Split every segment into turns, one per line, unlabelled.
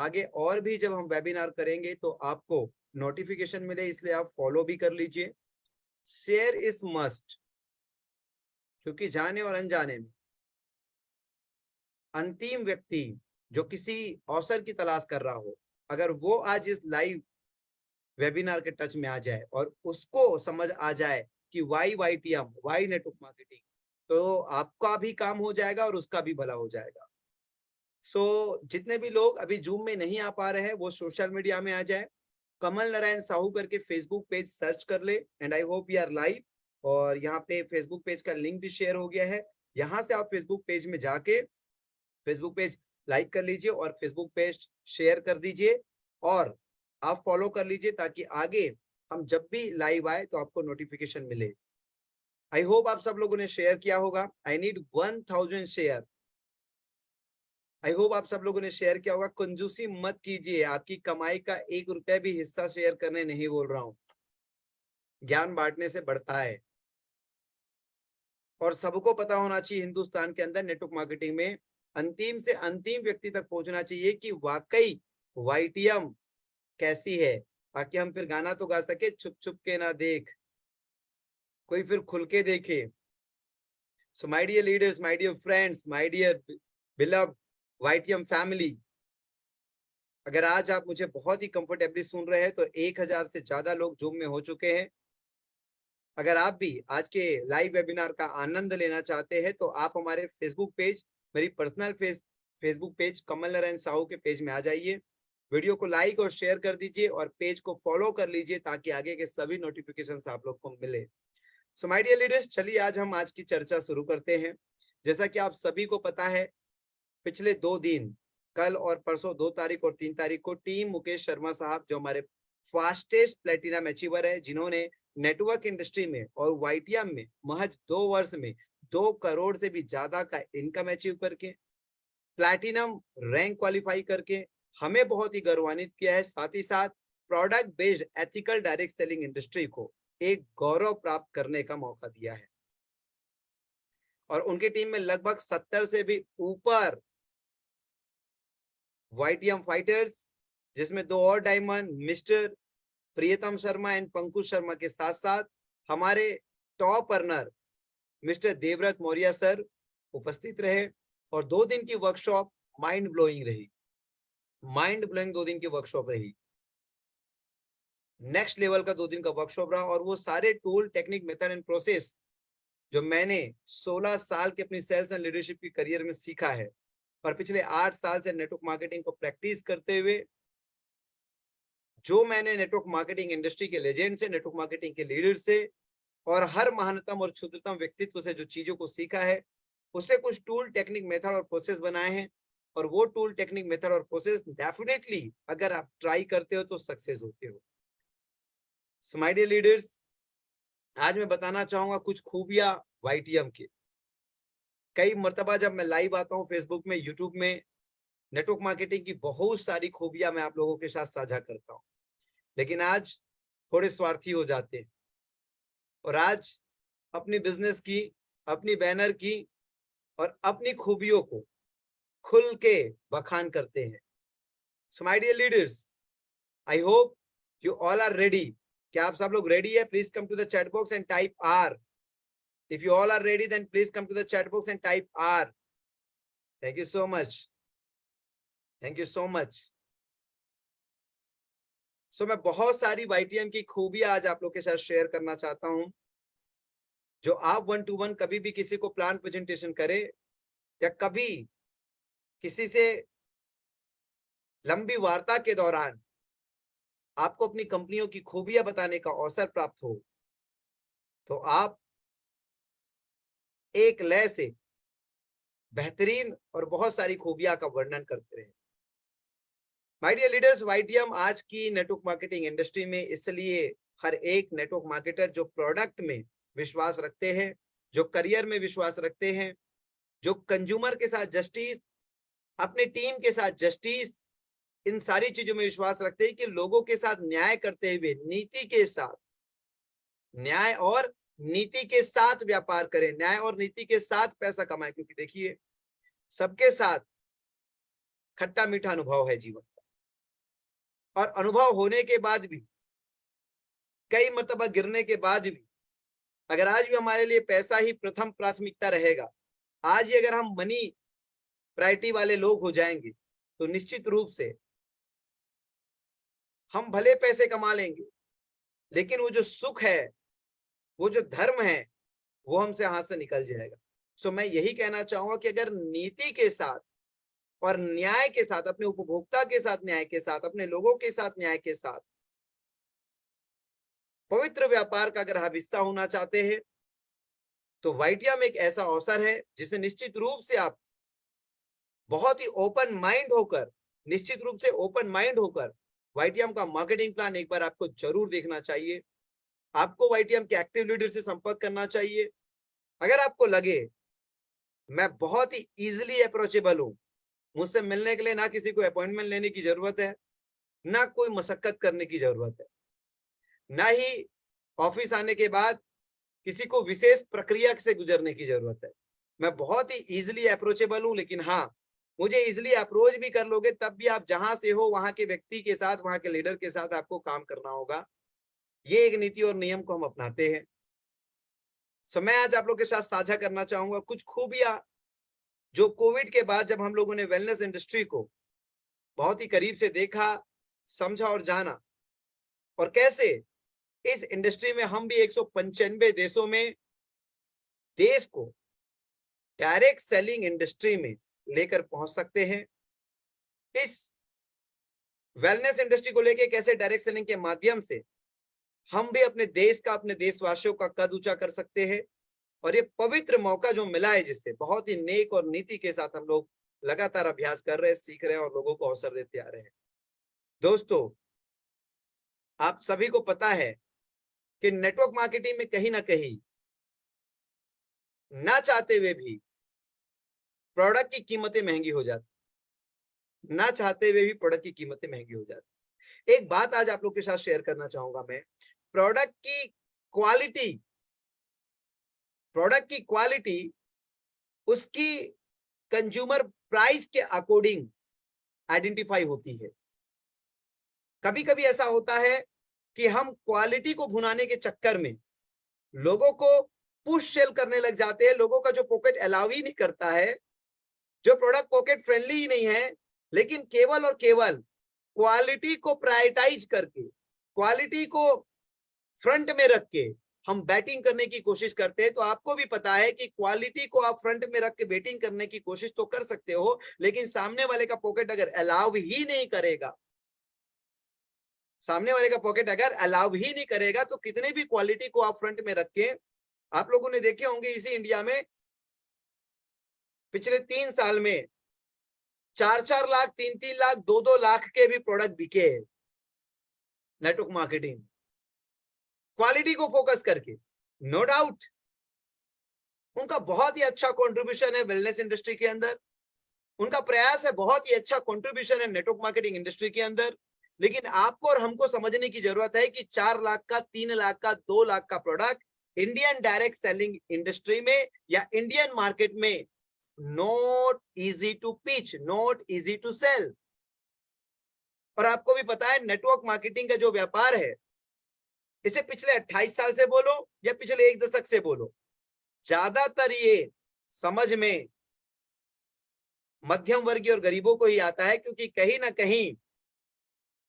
आगे और भी जब हम वेबिनार करेंगे तो आपको नोटिफिकेशन मिले, इसलिए आप फॉलो भी कर लीजिए। शेयर इज मस्ट, क्योंकि जाने और अनजाने में अंतिम व्यक्ति जो किसी अवसर की तलाश कर रहा हो, अगर वो आज इस लाइव वेबिनार के टच में आ जाए और उसको समझ आ जाए कि Y YTM, why network marketing, तो आपका भी काम हो जाएगा और उसका भी भला हो जाएगा। जितने भी लोग अभी जूम में नहीं आ पा रहे हैं वो सोशल मीडिया में आ जाए, कमल नारायण साहू करके फेसबुक पेज सर्च कर ले, and I hope you are live. और यहाँ पे फेसबुक पेज का लिंक भी शेयर हो गया है, यहाँ से आप फेसबुक पेज में जाके फेसबुक पेज लाइक कर लीजिए और फेसबुक पेज शेयर कर दीजिए और आप फॉलो कर लीजिए, ताकि आगे हम जब भी लाइव आए तो आपको नोटिफिकेशन मिले। आई होप आप सब लोगों ने शेयर किया होगा। I need 1000 share. I hope आप सब लोगों ने शेयर किया होगा। कंजूसी मत कीजिए, आपकी कमाई का 1 रुपया भी हिस्सा शेयर करने नहीं बोल रहा हूं, ज्ञान बांटने से बढ़ता है। और सबको पता होना चाहिए हिंदुस्तान के अंदर नेटवर्क मार्केटिंग में अंतिम से अंतिम व्यक्ति तक पहुंचना चाहिए कि वाकई वाईटीएम कैसी है, ताकि हम फिर गाना तो गा सके, छुप छुप के ना देख, कोई फिर खुल के देखे। So my dear leaders, my dear friends, my dear beloved YTM family, अगर आज आप मुझे बहुत ही कंफर्टेबली सुन रहे हैं तो 1000 से ज्यादा लोग जूम में हो चुके हैं। अगर आप भी आज के लाइव वेबिनार का आनंद लेना चाहते हैं तो आप हमारे फेसबुक पेज, मेरी personal Facebook page Kamal Narayan Sahu के पेज में आ जाइए, वीडियो को लाइक और शेयर कर दीजिए और पेज को फॉलो कर लीजिए, ताकि आगे के सभी नोटिफिकेशंस आप लोग को मिले। सो माय डियर लीडर्स, चलिए आज हम आज की चर्चा शुरू करते हैं। जैसा कि आप सभी को पता है, पिछले 2 दिन, कल और परसों 2 तारीख और 3 तारीख को टीम मुकेश शर्मा साहब, जो हमारे फास्टेस्ट प्लेटिनम अचीवर है, जिन्होंने नेटवर्क इंडस्ट्री में और वाईटीएम में महज 2 वर्ष में 2 करोड़ से भी ज्यादा का इनकम अचीव करके प्लैटिनम रैंक क्वालिफाई करके हमें बहुत ही गौरवान्वित किया है। साथ ही साथ product based ethical direct selling industry को एक गौरव प्राप्त करने का मौका दिया है। और उनकी टीम में लगभग 70 से भी ऊपर वाईटीएम फाइटर्स, जिसमें 2 और डायमंड, मिस्टर प्रियतम शर्मा एंड पंकज शर्मा के साथ साथ हमारे top earner mister Devvrat Maurya sir उपस्थित रहे। और 2 दिन की वर्कशॉप माइंड ब्लोइंग रही, माइंड ब्लोइंग 2 दिन की वर्कशॉप रही, नेक्स्ट लेवल का 2 दिन का वर्कशॉप रहा। और वो सारे tool, technique, method and process जो मैंने 16 साल के अपनी सेल्स एंड लीडरशिप की करियर में सीखा है और पिछले 8 साल से नेटवर्क मार्केटिंग को प्रैक्टिस करते हुए, जो मैंने नेटवर्क मार्केटिंग इंडस्ट्री के लेजेंड से, नेटवर्क मार्केटिंग के लीडर से और हर महानतम और क्षुद्रतम व्यक्तित्व से जो चीजों को सीखा है, उससे कुछ टूल, टेक्निक, मेथड और प्रोसेस बनाए हैं। और वो टूल, टेक्निक, मेथड और प्रोसेस डेफिनेटली अगर आप ट्राई करते हो तो सक्सेस होते हो। सो माय डियर लीडर्स, आज मैं बताना चाहूंगा कुछ खूबियां वाईटीएम के। कई मर्तबा जब मैं लाइव आता हूं फेसबुक में, यूट्यूब में, नेटवर्क मार्केटिंग की बहुत सारी खूबियां मैं आप लोगों के साथ साझा करता हूं, लेकिन आज थोड़े स्वार्थी हो जाते हैं और आज अपनी बिजनेस की, अपनी बैनर की और अपनी खूबियों को खुल के बखान करते हैं। So my dear leaders, I hope you all are ready. क्या आप सब लोग रेडी है? Please come to the chat box and type R. If you all are ready then please come to the chat box and type R. Thank you so much, thank you so much. सो मैं बहुत सारी YTM की खूबियां आज आप लोग के साथ शेयर करना चाहता हूं, जो आप 1 to 1 कभी भी किसी को प्लान प्रेजेंटेशन करें या कभी किसी से लंबी वार्ता के दौरान आपको अपनी कंपनियों की खूबियां बताने का अवसर प्राप्त हो, तो आप एक लय से बेहतरीन और बहुत सारी खूबियां का वर्णन करते रहे। माय डियर लीडर्स, वाईटीएम आज की नेटवर्क मार्केटिंग इंडस्ट्री में इसलिए हर एक नेटवर्क मार्केटर जो प्रोडक्ट में विश्वास रखते हैं, जो करियर में विश्वास रखते हैं, जो कंज्यूमर के साथ जस्टिस, अपने टीम के साथ जस्टिस, इन सारी चीजों में विश्वास रखते हैं कि लोगों के साथ न्याय करते हुए, नीति के साथ, न्याय और नीति के साथ व्यापार करें, न्याय और नीति के साथ पैसा कमाएं। क्योंकि देखिए, सबके साथ खट्टा मीठा अनुभव है जीवन का, और अनुभव होने के बाद भी, कई मर्तबा गिरने के बाद भी, अगर आज भी हमारे लिए पैसा ही प्रथम प्राथमिकता रहेगा, आज ही अगर हम मनी प्रायोरिटी वाले लोग हो जाएंगे, तो निश्चित रूप से हम भले पैसे कमा लेंगे, लेकिन वो जो सुख है, वो जो धर्म है, वो हमसे हाथ से निकल जाएगा। सो मैं यही कहना चाहूंगा कि अगर नीति के साथ और न्याय के साथ, अपने उपभोक्ता के साथ न्याय के साथ, अपने लोगों के साथ न्याय के साथ पवित्र व्यापार का अगर आप हिस्सा होना चाहते हैं, तो वाईटीएम एक ऐसा अवसर है जिसे निश्चित रूप से आप बहुत ही ओपन माइंड होकर, निश्चित रूप से ओपन माइंड होकर वाईटीएम का मार्केटिंग प्लान एक बार आपको जरूर देखना चाहिए। आपको वाईटीएम के एक्टिव लीडर से संपर्क करना चाहिए। अगर आपको लगे मैं बहुत ही इजीली अप्रोचेबल हूं, मुझसे मिलने के लिए ना किसी को अपॉइंटमेंट लेने की जरूरत है, ना कोई मशक्कत करने की जरूरत है, ना ही ऑफिस आने के बाद किसी को विशेष प्रक्रिया से गुजरने की जरूरत है। मैं बहुत ही इजीली अप्रोचेबल हूं, लेकिन हाँ, मुझे इजीली अप्रोच भी कर लोगे तब भी आप जहां से हो वहां के व्यक्ति के साथ, वहां के लीडर के साथ आपको काम करना होगा। ये एक नीति और नियम को हम अपनाते हैं। सो मैं आज आप लोग के साथ साझा करना चाहूंगा कुछ खूबियां जो कोविड के बाद जब हम लोगों ने वेलनेस इंडस्ट्री को बहुत ही करीब से देखा, समझा और जाना, और कैसे इस इंडस्ट्री में हम भी 195 देशों में देश को डायरेक्ट सेलिंग इंडस्ट्री में लेकर पहुंच सकते हैं। इस वेलनेस इंडस्ट्री को लेकर कैसे डायरेक्ट सेलिंग के माध्यम से हम भी अपने देश का, अपने देशवासियों का कद ऊंचा कर सकते हैं। और ये पवित्र मौका जो मिला है, जिससे बहुत ही नेक और नीति के साथ हम लोग लगातार अभ्यास कर रहे हैं, सीख रहे हैं और लोगों को अवसर देते आ रहे हैं। दोस्तों, आप सभी को पता है कि नेटवर्क मार्केटिंग में कहीं ना कहीं ना चाहते हुए भी प्रोडक्ट की कीमतें महंगी हो जाती, ना चाहते हुए भी प्रोडक्ट की कीमतें महंगी हो जाती। एक बात आज आप लोग के साथ शेयर करना चाहूंगा मैं, प्रोडक्ट की क्वालिटी, प्रोडक्ट की क्वालिटी उसकी कंज्यूमर प्राइस के अकॉर्डिंग आइडेंटिफाई होती है। कभी कभी ऐसा होता है कि हम क्वालिटी को भुनाने के चक्कर में लोगों को पुश सेल करने लग जाते हैं। लोगों का जो पॉकेट अलाउ ही नहीं करता है, जो प्रोडक्ट पॉकेट फ्रेंडली ही नहीं है, लेकिन केवल और केवल क्वालिटी को प्रायोरिटाइज करके, क्वालिटी को फ्रंट में रख के हम बैटिंग करने की कोशिश करते हैं। तो आपको भी पता है कि क्वालिटी को आप फ्रंट में रख के बैटिंग करने की कोशिश तो कर सकते हो, लेकिन सामने वाले का पॉकेट अगर अलाउ ही नहीं करेगा, सामने वाले का पॉकेट अगर अलाउ ही नहीं करेगा, तो कितने भी क्वालिटी को आप फ्रंट में रख के, आप लोगों ने देखे होंगे इसी इंडिया में पिछले 3 साल में 4-4 लाख, 3-3 लाख, 2-2 लाख के भी प्रोडक्ट बिके नेटवर्क मार्केटिंग, क्वालिटी को फोकस करके। नो डाउट उनका बहुत ही अच्छा कंट्रीब्यूशन है वेलनेस इंडस्ट्री के अंदर, उनका प्रयास है, बहुत ही अच्छा कंट्रीब्यूशन है नेटवर्क मार्केटिंग इंडस्ट्री के अंदर। लेकिन आपको और हमको समझने की जरूरत है कि 4 लाख का, 3 लाख का, 2 लाख का product Indian direct selling industry में या इंडियन मार्केट में not easy to pitch, not easy to sell. और आपको भी पता है नेटवर्क मार्केटिंग का जो व्यापार है, इसे पिछले 28 साल से बोलो या पिछले 1 दशक से बोलो, ज्यादातर ये समझ में मध्यम वर्गीय और गरीबों को ही आता है, क्योंकि कहीं ना कहीं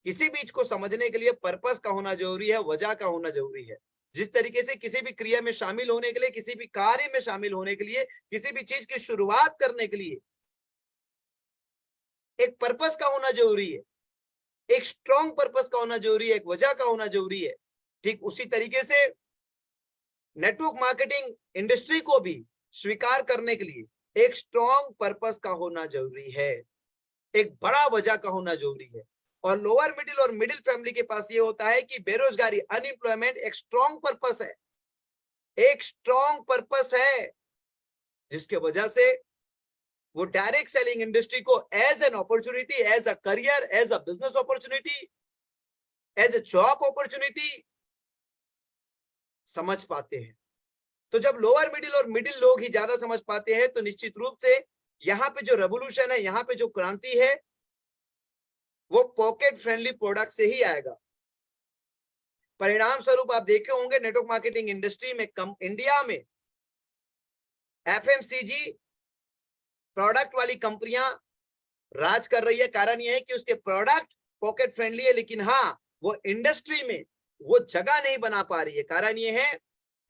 किसी बीच को समझने के लिए पर्पस का होना जरूरी है, वजह का होना जरूरी है। जिस तरीके से किसी भी क्रिया में शामिल होने के लिए, किसी भी कार्य में शामिल होने के लिए, किसी भी चीज की शुरुआत करने के लिए एक पर्पस का होना जरूरी है, एक स्ट्रॉन्ग पर्पस का होना जरूरी है, एक वजह का होना जरूरी है। ठीक उसी तरीके से नेटवर्क मार्केटिंग इंडस्ट्री को भी स्वीकार करने के लिए एक स्ट्रॉन्ग पर्पस का होना जरूरी है, एक बड़ा वजह का होना जरूरी है। और लोअर मिडिल और मिडिल फैमिली के पास ये होता है कि बेरोजगारी, अनएम्प्लॉयमेंट एक स्ट्रॉन्ग पर्पस है, एक स्ट्रॉन्ग पर्पस है, जिसके वजह से वो डायरेक्ट सेलिंग इंडस्ट्री को as an opportunity, as a career, as a business opportunity, as a job opportunity समझ पाते हैं। तो जब लोअर मिडिल और मिडिल लोग ही ज्यादा समझ पाते हैं, तो निश्चित रूप से यहाँ पे जो रेवोल्यूशन है, यहाँ पे जो क्रांति है, वो पॉकेट फ्रेंडली प्रोडक्ट से ही आएगा। परिणाम स्वरूप आप देखे होंगे नेटवर्क मार्केटिंग इंडस्ट्री में इंडिया में एफएमसीजी प्रोडक्ट वाली कंपनियां राज कर रही है। कारण यह है कि उसके प्रोडक्ट पॉकेट फ्रेंडली है, लेकिन हाँ वो इंडस्ट्री में वो जगह नहीं बना पा रही है। कारण यह है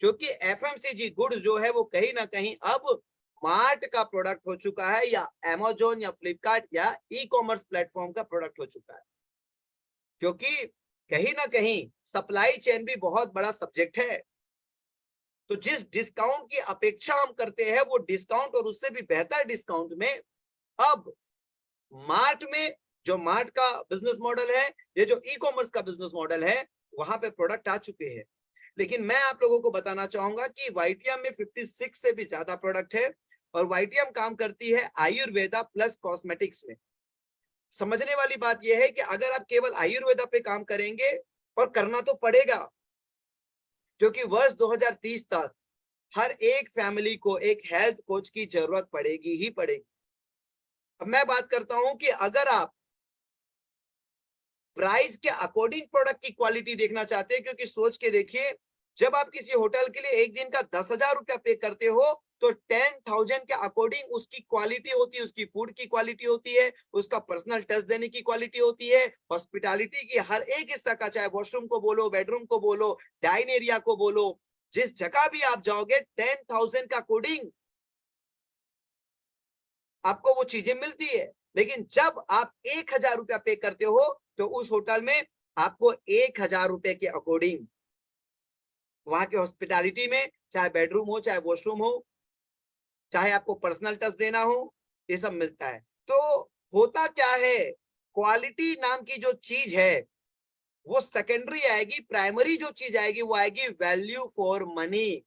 क्योंकि एफएमसीजी गुड्स जो है वो कहीं ना कहीं अब मार्ट का प्रोडक्ट हो चुका है, या अमेजोन या फ्लिपकार्ट या ई कॉमर्स प्लेटफॉर्म का प्रोडक्ट हो चुका है। क्योंकि कहीं ना कहीं सप्लाई चेन भी बहुत बड़ा सब्जेक्ट है। तो जिस डिस्काउंट की अपेक्षा हम करते हैं वो डिस्काउंट और उससे भी बेहतर डिस्काउंट में अब मार्ट में, जो मार्ट का बिजनेस मॉडल है, ये जो ई कॉमर्स का बिजनेस मॉडल है, वहां पे प्रोडक्ट आ चुके हैं। लेकिन मैं आप लोगों को बताना चाहूंगा कि वाईटीएम में 56 से भी ज्यादा प्रोडक्ट है, और वाईटीएम काम करती है आयुर्वेदा प्लस कॉस्मेटिक्स में। समझने वाली बात यह है कि अगर आप केवल आयुर्वेदा पे काम करेंगे, और करना तो पड़ेगा क्योंकि वर्ष 2030 तक हर एक फैमिली को एक हेल्थ कोच की जरूरत पड़ेगी ही पड़ेगी। अब मैं बात करता हूं कि अगर आप प्राइस के अकॉर्डिंग प्रोडक्ट की क्वालिटी देखना चाहते हैं, क्योंकि सोच के देखिए, जब आप किसी होटल के लिए एक दिन का 10,000 रुपया पे करते हो तो 10,000 के अकॉर्डिंग उसकी क्वालिटी होती है, उसकी फूड की क्वालिटी होती है, उसका पर्सनल टच देने की क्वालिटी होती है, हॉस्पिटैलिटी की हर एक हिस्सा का, चाहे वॉशरूम को बोलो, बेडरूम को बोलो, डाइन एरिया को बोलो, जिस जगह भी आप जाओगे 10,000 का अकॉर्डिंग आपको वो चीजें मिलती है। लेकिन जब आप 1,000 रुपया पे करते हो तो उस होटल में आपको 1,000 रुपए के अकॉर्डिंग वहां के हॉस्पिटैलिटी में, चाहे बेडरूम हो, चाहे वॉशरूम हो, चाहे आपको पर्सनल टच देना हो, ये सब मिलता है। तो होता क्या है, क्वालिटी नाम की जो चीज है वो सेकेंडरी आएगी, प्राइमरी जो चीज आएगी वो आएगी value for money.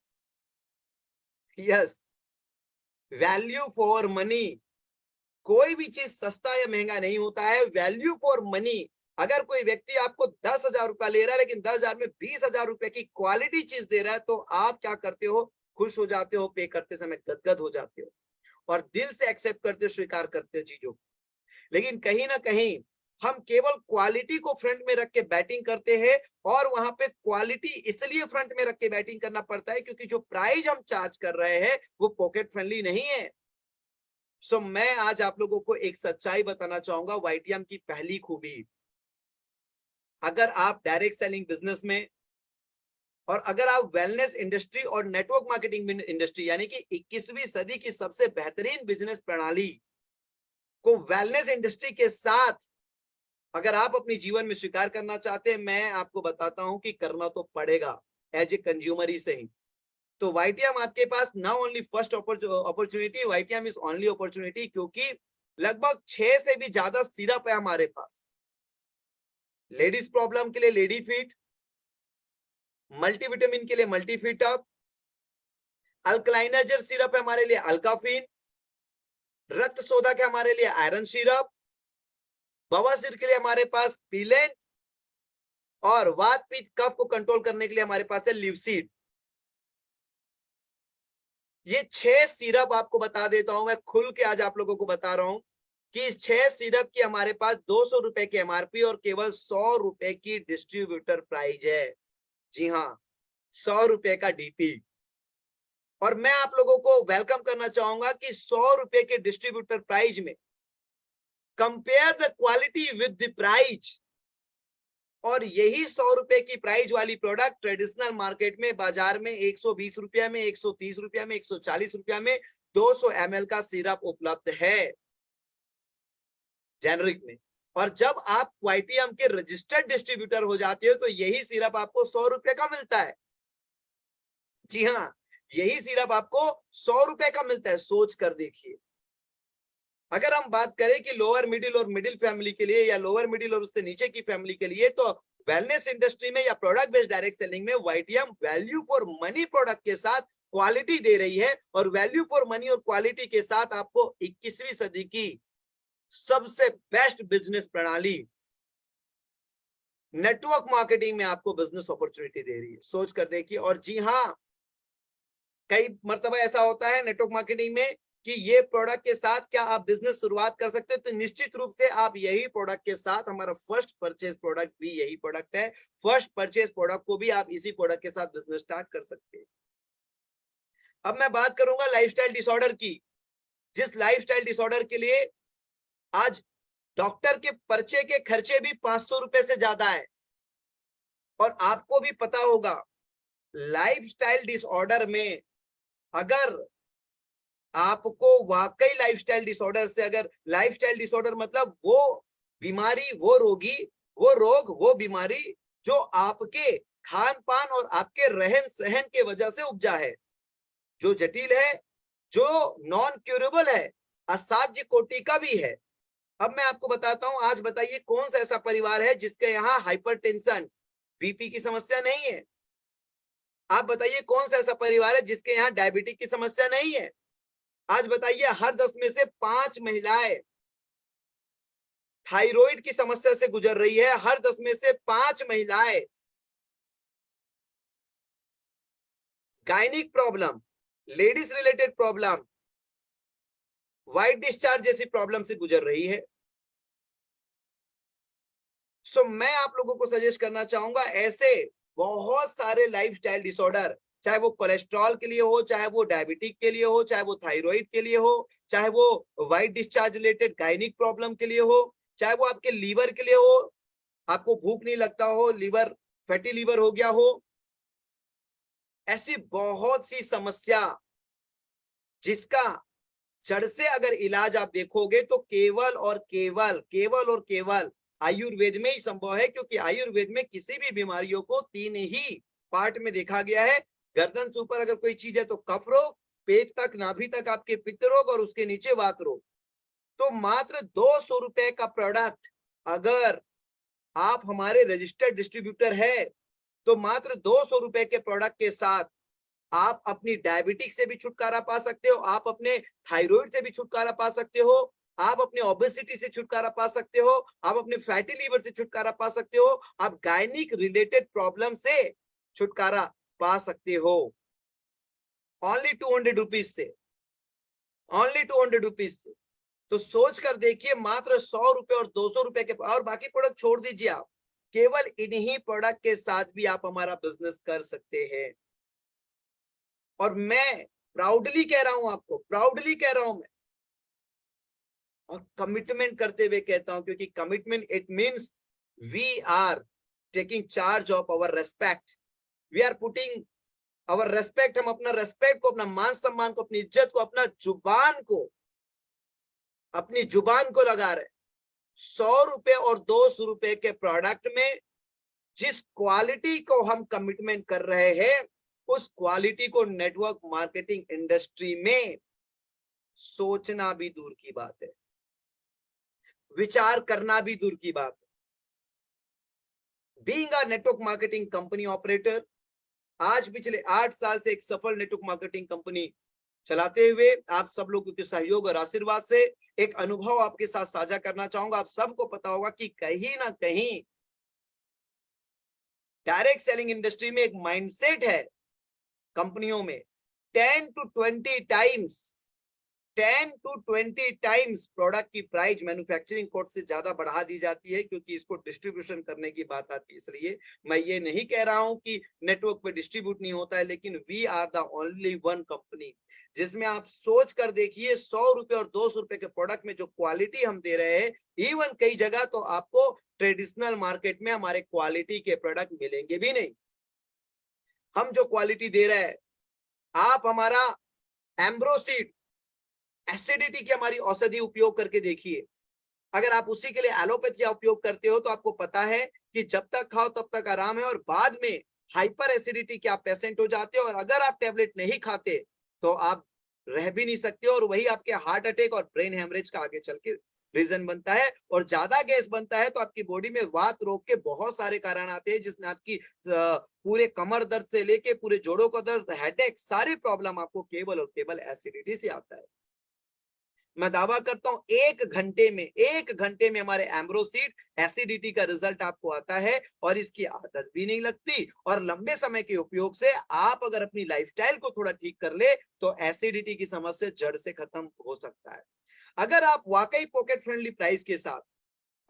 Yes, value for money. कोई भी चीज सस्ता या महंगा नहीं होता है, वैल्यू फॉर मनी। अगर कोई व्यक्ति आपको 10,000 रुपया ले रहा है लेकिन 10,000 में 20,000 रुपए की क्वालिटी चीज दे रहा है, तो आप क्या करते हो, खुश हो जाते हो, पे करते समय गदगद हो जाते हो और दिल से एक्सेप्ट करते हो, स्वीकार करते हो चीजों को। लेकिन कहीं ना कहीं हम केवल क्वालिटी को फ्रंट में रख के बैटिंग करते हैं, और वहां पे क्वालिटी इसलिए फ्रंट में रख के बैटिंग करना पड़ता है क्योंकि जो प्राइस हम चार्ज कर रहे हैं वो पॉकेट फ्रेंडली नहीं है। सो मैं आज आप लोगों को एक सच्चाई बताना चाहूंगा, वाईटीएम की पहली खूबी। अगर आप डायरेक्ट सेलिंग बिजनेस में, और अगर आप वेलनेस इंडस्ट्री और नेटवर्क मार्केटिंग इंडस्ट्री, यानी कि 21वीं सदी की सबसे बेहतरीन बिजनेस प्रणाली को वेलनेस इंडस्ट्री के साथ अगर आप अपने जीवन में स्वीकार करना चाहते हैं, मैं आपको बताता हूं कि करना तो पड़ेगा एज ए कंज्यूमर ही सही। तो वाईटीएम आपके पास ना only first opportunity, YTM is only opportunity, क्योंकि लगभग 6 से भी ज्यादा सिरप है हमारे पास। लेडीज प्रॉब्लम के लिए लेडी फिट, मल्टीविटामिन के लिए मल्टीफिट अप, अल्कलाइनर सिरप है हमारे लिए अल्काफिन, रक्त शोधक है हमारे लिए आयरन सिरप, बवासीर के लिए हमारे पास पीलेंट, और वात पित्त कफ को कंट्रोल करने के लिए हमारे पास है लिवसीड। ये 6 सिरप आपको बता देता हूं, मैं खुल के आज आप लोगों को बता रहा हूं कि इस 6 सिरप की हमारे पास 200 रुपए की एमआरपी और केवल 100 रुपए की डिस्ट्रीब्यूटर प्राइस है। जी हाँ, 100 रुपए का डीपी। और मैं आप लोगों को वेलकम करना चाहूंगा कि 100 रुपए के डिस्ट्रीब्यूटर प्राइस में compare the quality with the price, और यही 100 रुपए की प्राइस वाली प्रोडक्ट ट्रेडिशनल मार्केट में बाजार में 120 रुपया में, 130 रुपया में, 140 रुपया में 200 ml का सिरप उपलब्ध है जेनरिक में। और जब आप वाईटीएम के रजिस्टर्ड डिस्ट्रीब्यूटर हो जाते हो तो यही सिरप आपको 100 रुपए का मिलता है। जी हाँ, यही सिरप आपको 100 रुपए का मिलता है। सोच कर देखिए, अगर हम बात करें कि लोअर मिडिल और मिडिल फैमिली के लिए, या लोअर मिडिल और उससे नीचे की फैमिली के लिए, तो वेलनेस इंडस्ट्री में या प्रोडक्ट बेस्ड डायरेक्ट सेलिंग में YTM value for money product के साथ क्वालिटी दे रही है, और वैल्यू फॉर मनी और क्वालिटी के साथ आपको 21वीं सदी की सबसे बेस्ट बिजनेस प्रणाली नेटवर्क मार्केटिंग में आपको बिजनेस अपॉर्चुनिटी दे रही है। सोच कर देखिए। और जी हाँ, कई मर्तबा ऐसा होता है नेटवर्क मार्केटिंग में कि ये प्रोडक्ट के साथ क्या आप बिजनेस शुरुआत कर सकते हो, तो निश्चित रूप से आप यही प्रोडक्ट के साथ, हमारा फर्स्ट परचेज प्रोडक्ट भी यही प्रोडक्ट है, फर्स्ट परचेज प्रोडक्ट को भी आप इसी प्रोडक्ट के साथ बिजनेस स्टार्ट कर सकते हैं। अब मैं बात करूंगा लाइफस्टाइल डिसऑर्डर की, जिस लाइफस्टाइल डिसऑर्डर के लिए आज डॉक्टर के पर्चे के खर्चे भी 500 रुपए से ज्यादा है। और आपको भी पता होगा लाइफस्टाइल डिसऑर्डर में अगर आपको वाकई लाइफस्टाइल डिसऑर्डर से, अगर लाइफस्टाइल डिसऑर्डर मतलब वो बीमारी, वो रोगी, वो रोग, वो बीमारी जो आपके खान पान और आपके रहन सहन के वजह से उपजा है, जो जटिल है, जो नॉन क्यूरेबल है, असाध्य कोटि का भी है। अब मैं आपको बताता हूं, आज बताइए कौन सा ऐसा परिवार है जिसके यहाँ हाइपरटेंशन, बीपी की समस्या नहीं है? आप बताइए कौन सा ऐसा परिवार है जिसके यहाँ डायबिटीज की समस्या नहीं है? आज बताइए हर 10 में से 5 महिलाएं थायराइड की समस्या से गुजर रही है, हर 10 में से 5 महिलाएं gynaec problem, ladies related problem, white discharge जैसी प्रॉब्लम से गुजर रही है। सो मैं आप लोगों को सजेस्ट करना चाहूंगा, ऐसे बहुत सारे लाइफस्टाइल डिसऑर्डर, चाहे वो कोलेस्ट्रॉल के लिए हो, चाहे वो डायबिटिक के लिए हो, चाहे वो थायराइड के लिए हो, चाहे वो white discharge related gynaec problem के लिए हो, चाहे वो आपके लीवर के लिए हो, आपको भूख नहीं लगता हो, लीवर फैटी लीवर हो गया हो, ऐसी बहुत सी समस्या जिसका जड़ से अगर इलाज आप देखोगे तो केवल आयुर्वेद में ही संभव है, क्योंकि आयुर्वेद में किसी भी बीमारियों को 3 ही पार्ट में देखा गया है। गर्दन से ऊपर अगर कोई चीज है तो कफ रोग, पेट तक, नाभि तक आपके पित्त रोग, और उसके नीचे वात रोग। तो मात्र 200 रुपए का प्रोडक्ट अगर आप हमारे रजिस्टर्ड डिस्ट्रीब्यूटर है, तो मात्र 200 रुपए के प्रोडक्ट के साथ आप अपनी डायबिटिक से भी छुटकारा पा सकते हो, आप अपने थायराइड से भी छुटकारा पा सकते हो, आप अपने ओबेसिटी से छुटकारा पा सकते हो, आप अपने फैटी लीवर से छुटकारा पा सकते हो, आप गायनिक रिलेटेड प्रॉब्लम से छुटकारा पा सकते हो। ओनली 200 रुपीज से, ओनली 200 रुपीज से। तो सोच कर देखिए, मात्र 100 रुपए और 200 रुपए के, और बाकी प्रोडक्ट छोड़ दीजिए, आप केवल इन्हीं प्रोडक्ट के साथ भी आप हमारा बिजनेस कर सकते हैं। और मैं प्राउडली कह रहा हूं, आपको प्राउडली कह रहा हूं मैं, और कमिटमेंट करते हुए कहता हूं, क्योंकि commitment it means we are taking charge of our respect, we are putting our respect, हम अपना रेस्पेक्ट को, अपना मान सम्मान को, अपनी इज्जत को, अपना जुबान को, अपनी जुबान को लगा रहे। 100 रुपए और 200 रुपए के प्रोडक्ट में जिस क्वालिटी को हम कमिटमेंट कर रहे हैं, उस क्वालिटी को नेटवर्क मार्केटिंग इंडस्ट्री में सोचना भी दूर की बात है, विचार करना भी दूर की बात है। Being a network marketing company operator, आज पिछले 8 साल से एक सफल नेटवर्क मार्केटिंग कंपनी चलाते हुए आप सब लोगों के सहयोग और आशीर्वाद से एक अनुभव आपके साथ साझा करना चाहूंगा। आप सबको पता होगा कि कहीं ना कहीं डायरेक्ट सेलिंग इंडस्ट्री में एक माइंडसेट है कंपनियों में, 10 to 20 times 10 to 20 times product की प्राइस मैन्युफैक्चरिंग कॉस्ट से ज्यादा बढ़ा दी जाती है, क्योंकि इसको डिस्ट्रीब्यूशन करने की बात आती है। इसलिए मैं ये नहीं कह रहा हूं कि नेटवर्क पे डिस्ट्रीब्यूट नहीं होता है, लेकिन we are the only one company जिसमें आप सोच कर देखिए, 100 रुपए और 200 रुपए के प्रोडक्ट में जो क्वालिटी हम दे रहे हैं, इवन कई जगह तो आपको ट्रेडिशनल मार्केट में हमारे क्वालिटी के प्रोडक्ट मिलेंगे भी नहीं। हम जो क्वालिटी दे रहे हैं, आप हमारा एम्ब्रोसीड एसिडिटी की हमारी औषधि उपयोग करके देखिए। अगर आप उसी के लिए एलोपैथिया उपयोग करते हो तो आपको पता है कि जब तक खाओ तब तक आराम है, और बाद में हाइपर एसिडिटी के आप पेशेंट हो जाते हो, और अगर आप टेबलेट नहीं खाते तो आप रह भी नहीं सकते, और वही आपके हार्ट अटैक और ब्रेन हेमरेज का आगे चल के रीजन बनता है। और ज्यादा गैस बनता है तो आपकी बॉडी में वात रोग के बहुत सारे कारण आते हैं, जिसमें आपकी पूरे कमर दर्द से लेके पूरे जोड़ों का दर्द, हेडेक, सारी प्रॉब्लम आपको केवल और केवल एसिडिटी से आता है। मैं दावा करता हूं एक घंटे में हमारे एम्ब्रोसीड एसिडिटी का रिजल्ट आपको आता है और इसकी आदत भी नहीं लगती। और लंबे समय के उपयोग से आप अगर अपनी लाइफस्टाइल को थोड़ा ठीक कर ले तो एसिडिटी की समस्या जड़ से खत्म हो सकता है। अगर आप वाकई पॉकेट फ्रेंडली प्राइस के साथ,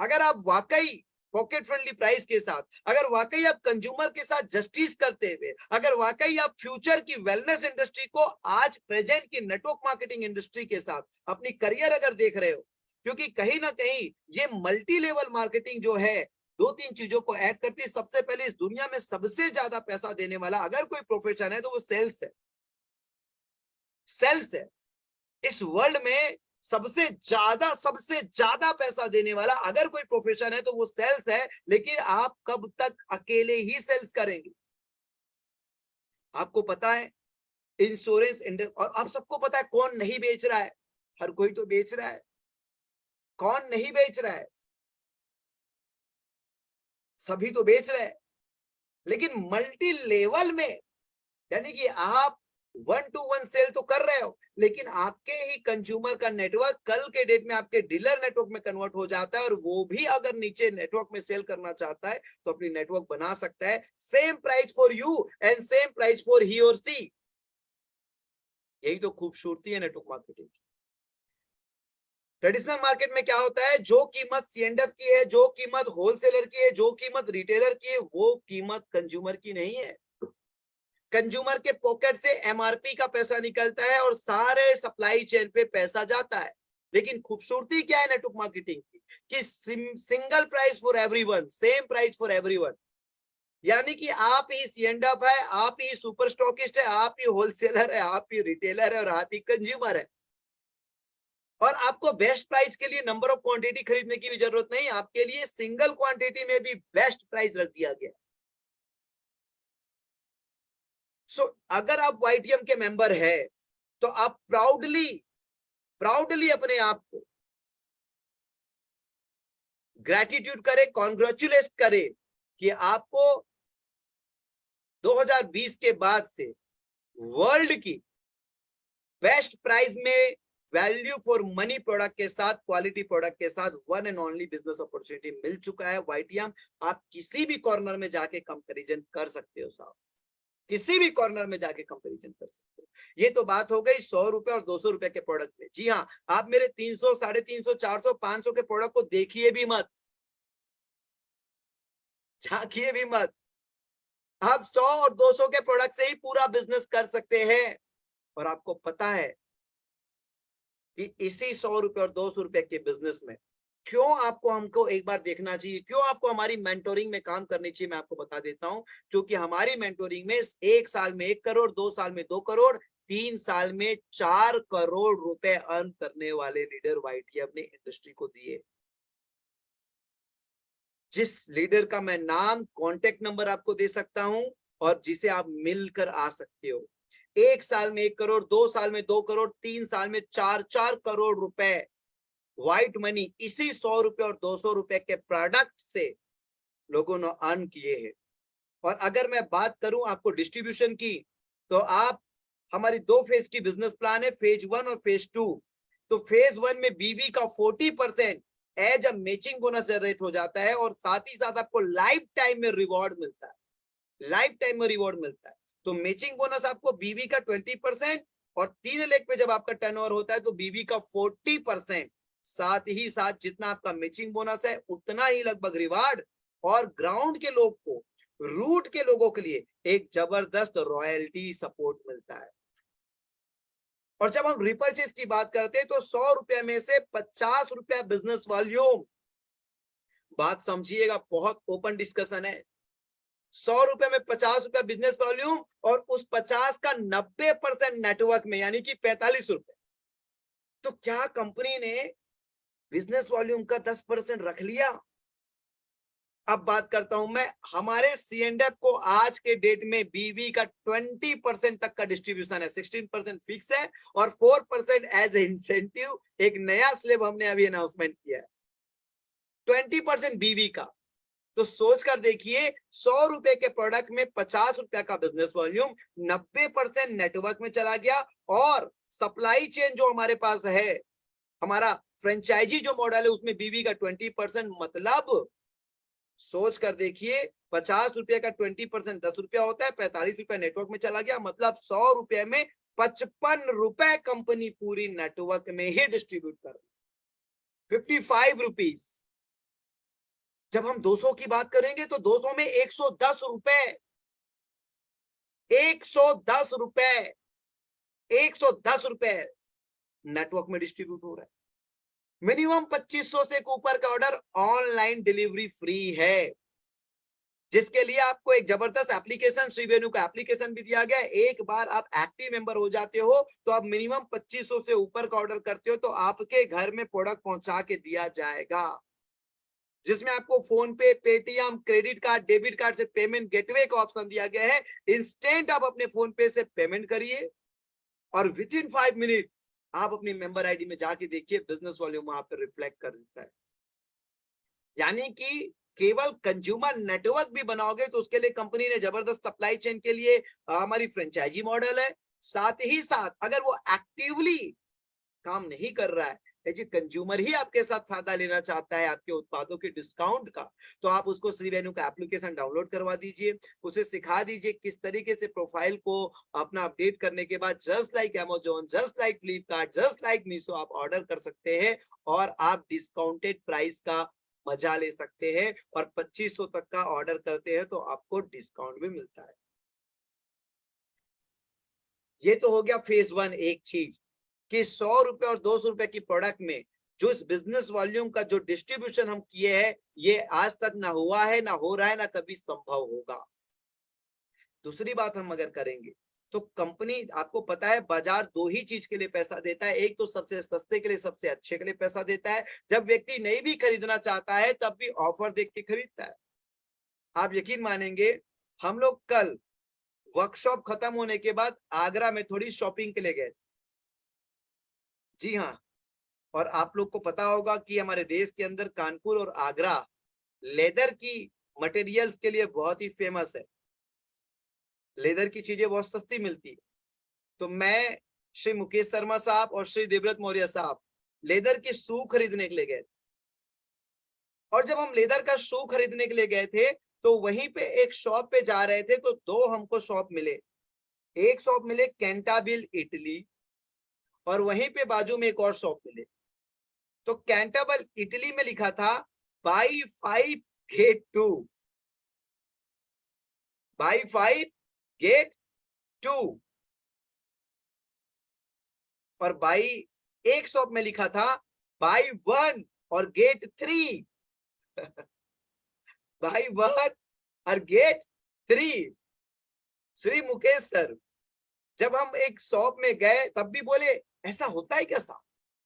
अगर आप वाकई पॉकेट फ्रेंडली प्राइस के साथ, अगर वाकई आप कंज्यूमर के साथ जस्टिस करते हुए, अगर वाकई आप फ्यूचर की वेलनेस इंडस्ट्री को आज प्रेजेंट की नेटवर्क मार्केटिंग इंडस्ट्री के साथ अपनी करियर अगर देख रहे हो, क्योंकि कहीं ना कहीं ये मल्टी लेवल मार्केटिंग जो है दो तीन चीजों को ऐड करती है। सबसे पहले इस दुनिया में सबसे ज्यादा पैसा देने वाला अगर कोई प्रोफेशन है तो वो सेल्स है। सेल्स है इस वर्ल्ड में सबसे ज्यादा पैसा देने वाला अगर कोई प्रोफेशन है तो वो सेल्स है। लेकिन आप कब तक अकेले ही सेल्स करेंगे? आपको पता है इंश्योरेंस और आप सबको पता है कौन नहीं बेच रहा है? हर कोई तो बेच रहा है। कौन नहीं बेच रहा है? सभी तो बेच रहे हैं। लेकिन मल्टी लेवल में, यानी कि आप 1-to-1 सेल तो कर रहे हो, लेकिन आपके ही कंज्यूमर का नेटवर्क कल के डेट में आपके डीलर नेटवर्क में कन्वर्ट हो जाता है और वो भी अगर नीचे नेटवर्क में सेल करना चाहता है तो अपनी नेटवर्क बना सकता है। Same price for you and same price for he और सी। यही तो खूबसूरती है नेटवर्क मार्केटिंग की। ट्रेडिशनल मार्केट में क्या होता है, जो कीमत C&F की है, जो कीमत होलसेलर की है, जो कीमत रिटेलर की है, वो कीमत कंज्यूमर की नहीं है। कंज्यूमर के पॉकेट से MRP का पैसा निकलता है और सारे सप्लाई चेन पे पैसा जाता है। लेकिन खूबसूरती क्या है नेटवर्क मार्केटिंग की कि single price for everyone, same price for everyone. यानी कि आप ही C&F है, आप ही सुपर स्टॉकिस्ट है, आप ही होलसेलर है, आप ही रिटेलर है और आप ही कंज्यूमर है। और आपको बेस्ट प्राइस के लिए नंबर ऑफ क्वांटिटी खरीदने की भी जरूरत नहीं, आपके लिए सिंगल क्वांटिटी में भी बेस्ट प्राइस रख दिया गया। अगर आप YTM के मेंबर है तो आप प्राउडली अपने आप को ग्रेटिट्यूड करें, कॉन्ग्रेचुलेट करें कि आपको 2020 के बाद से वर्ल्ड की बेस्ट प्राइस में वैल्यू फॉर मनी प्रोडक्ट के साथ, क्वालिटी प्रोडक्ट के साथ one and only business opportunity मिल चुका है YTM। आप किसी भी कॉर्नर में जाके कंपैरिजन कर सकते हो साहब, किसी भी कॉर्नर में जाके कंपैरिजन कर सकते हो। ये तो बात हो गई 100 रुपए और 200 रुपए के प्रोडक्ट में। जी हाँ, आप मेरे 300, 350, 400, 500 के प्रोडक्ट को देखिए भी मत, झांकिए भी मत। आप 100 और 200 के प्रोडक्ट से ही पूरा बिजनेस कर सकते हैं। और आपको पता है कि इसी 100 रुपए और 200 रुपए के बिजनेस में क्यों आपको हमको एक बार देखना चाहिए, क्यों आपको हमारी मेंटोरिंग में काम करनी चाहिए, मैं आपको बता देता हूं। क्योंकि हमारी मेंटोरिंग में 1 साल में 1 करोड़, 2 साल में 2 करोड़, 3 साल में 4 करोड़ रुपए अर्न करने वाले लीडर YTM ने इंडस्ट्री को दिए। जिस लीडर का मैं नाम, कांटेक्ट नंबर आपको दे सकता हूं और जिसे आप मिलकर आ सकते हो। 1 साल में 1 करोड़, 2 साल में 2 करोड़, 3 साल में 4 करोड़ रुपए व्हाइट मनी इसी 100 रुपए और 200 रुपए के प्रोडक्ट से लोगों ने अर्न किए हैं। और अगर मैं बात करूं आपको डिस्ट्रीब्यूशन की, तो आप हमारी 2 फेज की बिजनेस प्लान है, फेज 1 और फेज 2। तो फेज 1 में BV का 40% as a matching bonus generate हो जाता है और साथ ही साथ आपको लाइफ टाइम में रिवॉर्ड मिलता है, लाइफ टाइम में रिवॉर्ड मिलता है। तो मैचिंग बोनस आपको BV का 20% और 3 लाख पे जब आपका टर्नओवर होता है तो BV का 40%। साथ ही साथ जितना आपका मैचिंग बोनस है उतना ही लगभग रिवार्ड और ग्राउंड के लोग को, रूट के लोगों के लिए एक जबरदस्त रॉयल्टी सपोर्ट मिलता है। और जब हम रिपर्चेस की बात करते हैं तो 100 रुपए में से 50 रुपया बिजनेस वॉल्यूम। बात समझिएगा, बहुत ओपन डिस्कशन है। 100 रुपए में 50 रुपया बिजनेस वॉल्यूम और उस 50 का 90% नेटवर्क में, यानी कि 45 रुपए। तो क्या कंपनी ने बिजनेस वॉल्यूम का 10% रख लिया? अब बात करता हूं मैं, हमारे C&F को आज के डेट में BV का 20% तक का डिस्ट्रीब्यूशन है। 16% फिक्स है और 4% एज इंसेंटिव एक नया स्लेब हमने अभी अनाउंसमेंट किया है 20% BV का। तो सोच कर देखिए, 100 रुपए के प्रोडक्ट में 50 रुपए का बिजनेस वॉल्यूम, 90% नेटवर्क में चला गया और सप्लाई चेन जो हमारे पास है हमारा फ्रेंचाइजी जो मॉडल है उसमें बीवी का 20%, मतलब सोच कर देखिए, 50 रुपए का 20% 10 रुपया होता है, 45 रुपया नेटवर्क में चला गया, मतलब 100 रुपए में 55 रुपए कंपनी पूरी नेटवर्क में ही डिस्ट्रीब्यूट कर रही, 55 रुपीज। जब हम 200 की बात करेंगे तो 200 में 110 रुपए, 110 रुपए, 110 रुपए नेटवर्क में डिस्ट्रीब्यूट हो रहा है। मिनिमम 2500 से ऊपर का ऑर्डर ऑनलाइन डिलीवरी फ्री है, जिसके लिए आपको एक जबरदस्त एप्लीकेशन, श्रीवेणु का एप्लीकेशन भी दिया गया है। एक बार आप एक्टिव मेंबर हो जाते हो तो आप मिनिमम 2500 से ऊपर का ऑर्डर करते हो तो आपके घर में प्रोडक्ट पहुंचा के दिया जाएगा, जिसमें आपको फोन पे, Paytm, credit card, debit card से पेमेंट गेटवे का ऑप्शन दिया गया है। इंस्टेंट आप अपने फोन पे से पेमेंट करिए और विद इन 5 मिनट आप अपनी मेंबर आईडी में जाके देखिए, बिजनेस वॉल्यूम वहां पर रिफ्लेक्ट कर देता है। यानी कि केवल कंज्यूमर नेटवर्क भी बनाओगे तो उसके लिए कंपनी ने जबरदस्त सप्लाई चेन के लिए हमारी फ्रेंचाइजी मॉडल है। साथ ही साथ अगर वो एक्टिवली काम नहीं कर रहा है, जी कंज्यूमर ही आपके साथ फायदा लेना चाहता है आपके उत्पादों के डिस्काउंट का, तो आप उसको श्रीवेणु का एप्लीकेशन डाउनलोड करवा दीजिए, उसे सिखा दीजिए किस तरीके से प्रोफाइल को अपना अपडेट करने के बाद just like Amazon, just like Flipkart, just like Meesho आप ऑर्डर कर सकते हैं और आप डिस्काउंटेड प्राइस का मजा ले सकते हैं। और 2500 तक का ऑर्डर करते हैं तो आपको डिस्काउंट भी मिलता है। ये तो हो गया फेज 1। एक चीज कि 100 रुपए और 200 रुपए की प्रोडक्ट में जो इस बिजनेस वॉल्यूम का जो डिस्ट्रीब्यूशन हम किए हैं, ये आज तक ना हुआ है, ना हो रहा है, ना कभी संभव होगा। दूसरी बात हम अगर करेंगे तो कंपनी, आपको पता है बाजार दो ही चीज के लिए पैसा देता है, एक तो सबसे सस्ते के लिए, सबसे अच्छे के लिए पैसा देता है। जब व्यक्ति नहीं भी खरीदना चाहता है तब भी ऑफर देख के खरीदता है। आप यकीन मानेंगे, हम लोग कल वर्कशॉप खत्म होने के बाद आगरा में थोड़ी शॉपिंग के लिए गए। जी हाँ, और आप लोग को पता होगा कि हमारे देश के अंदर कानपुर और आगरा लेदर की मटेरियल्स के लिए बहुत ही फेमस है। लेदर की चीजें बहुत सस्ती मिलती है। तो मैं, श्री मुकेश शर्मा साहब और श्री देवव्रत मौर्य साहब लेदर के शू खरीदने के लिए गए। और जब हम लेदर का शू खरीदने के लिए गए थे तो वहीं पे एक शॉप पे जा रहे थे तो दो हमको शॉप मिले। एक शॉप मिले कैंटाबिल इटली और वहीं पे बाजू में एक और शॉप मिले। तो कैंटाबल इटली में लिखा था बाई 5 गेट 2, बाई 5 गेट 2, और बाई एक शॉप में लिखा था बाई 1 और गेट 3। बाई 1 और गेट 3। श्री मुकेश सर, जब हम एक शॉप में गए तब भी बोले ऐसा होता है क्या साहब,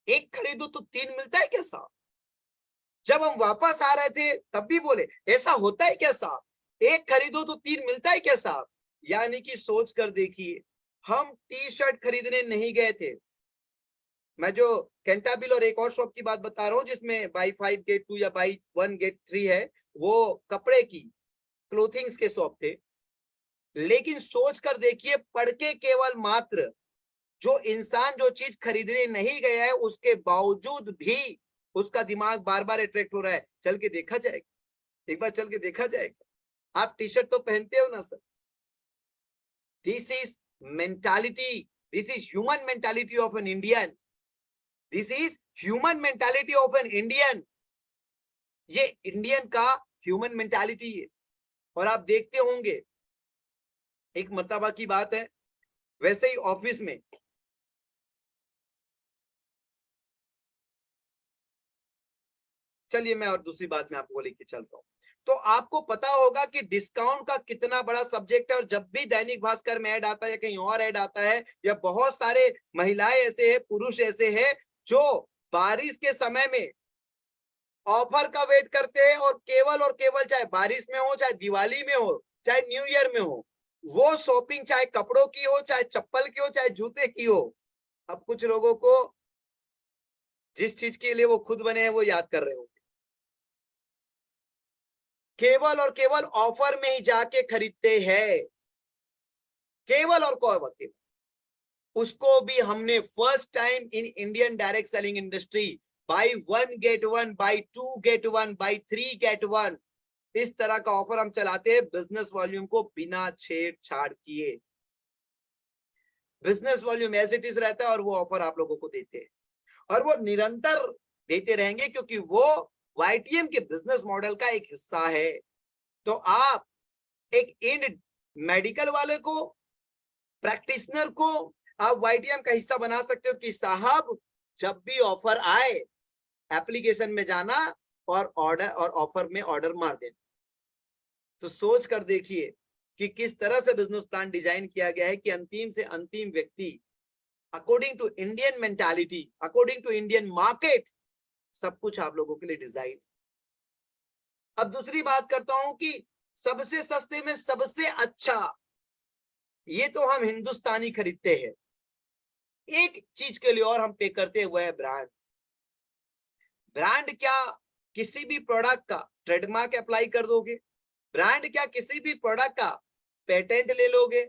एक खरीदो तो 3 मिलता है क्या साहब। जब हम वापस आ रहे थे तब भी बोले ऐसा होता है क्या साहब, एक खरीदो तो 3 मिलता है क्या साहब। यानी कि सोच कर देखिए, हम टी शर्ट खरीदने नहीं गए थे। मैं जो कैंटाबिल और एक और शॉप की बात बता रहा हूँ जिसमें बाई 5 गेट 2 या बाई 1 गेट 3 है, वो कपड़े की, क्लोथिंग्स के शॉप थे। लेकिन सोच कर देखिए, पढ़ के केवल मात्र जो इंसान जो चीज खरीदने नहीं गया है उसके बावजूद भी उसका दिमाग बार बार अट्रैक्ट हो रहा है, चल के देखा जाएगा, एक बार चल के देखा जाएगा। आप टी शर्ट तो पहनते हो ना sir. This is mentality, this is human mentality of an Indian, this is human mentality of an Indian. ये इंडियन का ह्यूमन मेंटालिटी है। और आप देखते होंगे, एक मर्तबा की बात है, वैसे ही ऑफिस में चलिए मैं और दूसरी बात में आपको लेके चलता हूँ। तो आपको पता होगा कि डिस्काउंट का कितना बड़ा सब्जेक्ट है, और जब भी दैनिक भास्कर में ऐड आता है या कहीं और ऐड आता है, या बहुत सारे महिलाएं ऐसे हैं, पुरुष ऐसे हैं जो बारिश के समय में ऑफर का वेट करते हैं, और केवल चाहे बारिश में हो, चाहे दिवाली में हो, चाहे न्यू ईयर में हो, वो शॉपिंग चाहे कपड़ों की हो, चाहे चप्पल की हो, चाहे जूते की हो। अब कुछ लोगों को जिस चीज के लिए वो खुद बने हैं वो याद कर रहे हो, केवल और केवल ऑफर में ही जाके खरीदते हैं, केवल और केवल। उसको भी हमने first time in Indian direct selling industry by 1 get 1, by 2 get 1, by 3 get 1, इस तरह का ऑफर हम चलाते हैं बिजनेस वॉल्यूम को बिना छेड़छाड़ किए। Business volume as it is रहता है और वो ऑफर आप लोगों को देते हैं और वो निरंतर देते रहेंगे क्योंकि वो वाईटीएम के बिजनेस मॉडल का एक हिस्सा है। तो आप एक इंड मेडिकल वाले को, प्रैक्टिशनर को आप वाईटीएम का हिस्सा बना सकते हो कि साहब जब भी ऑफर आए एप्लीकेशन में जाना और ऑर्डर और ऑफर में ऑर्डर मार देना। तो सोच कर देखिए कि किस तरह से बिजनेस प्लान डिजाइन किया गया है कि अंतिम से अंतिम व्यक्ति according to Indian mentality, according to Indian market, सब कुछ आप लोगों के लिए डिजाइन। अब दूसरी बात करता हूं कि सबसे सस्ते में सबसे अच्छा, ये तो हम हिंदुस्तानी खरीदते हैं। एक चीज के लिए और हम पे करते हैं, वह है ब्रांड। ब्रांड क्या किसी भी प्रोडक्ट का ट्रेडमार्क अप्लाई कर दोगे? ब्रांड क्या किसी भी प्रोडक्ट का पेटेंट ले लोगे?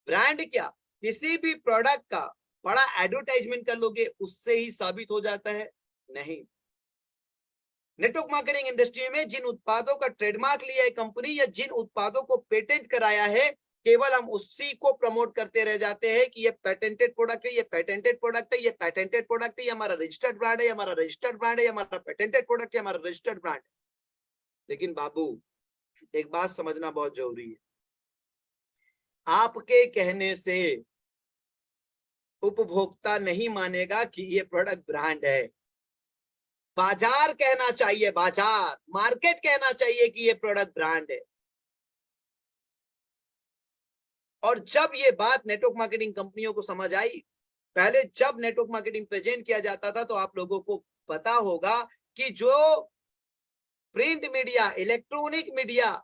ब्रांड क्या किसी भी प्रोडक्ट का बड़ा एडवर्टाइजमेंट कर लोगे उससे ही साबित हो जाता है? नहीं। नेटवर्क मार्केटिंग इंडस्ट्री में जिन उत्पादों का ट्रेडमार्क लिया है कंपनी या जिन उत्पादों को पेटेंट कराया है, केवल हम उसी को प्रमोट करते रह जाते हैं कि ये पेटेंटेड प्रोडक्ट है, ये पेटेंटेड प्रोडक्ट है, ये पेटेंटेड प्रोडक्ट है, ये हमारा रजिस्टर्ड ब्रांड है, हमारा रजिस्टर्ड ब्रांड है, हमारा पेटेंटेड प्रोडक्ट है, हमारा रजिस्टर्ड ब्रांड है। लेकिन बाबू एक बात समझना बहुत जरूरी है, आपके कहने से उपभोक्ता नहीं मानेगा कि ये प्रोडक्ट ब्रांड है। बाजार कहना चाहिए, बाजार मार्केट कहना चाहिए कि ये प्रोडक्ट ब्रांड है। और जब ये बात नेटवर्क मार्केटिंग कंपनियों को समझ आई, पहले जब नेटवर्क मार्केटिंग प्रेजेंट किया जाता था तो आप लोगों को पता होगा कि जो प्रिंट मीडिया, इलेक्ट्रॉनिक मीडिया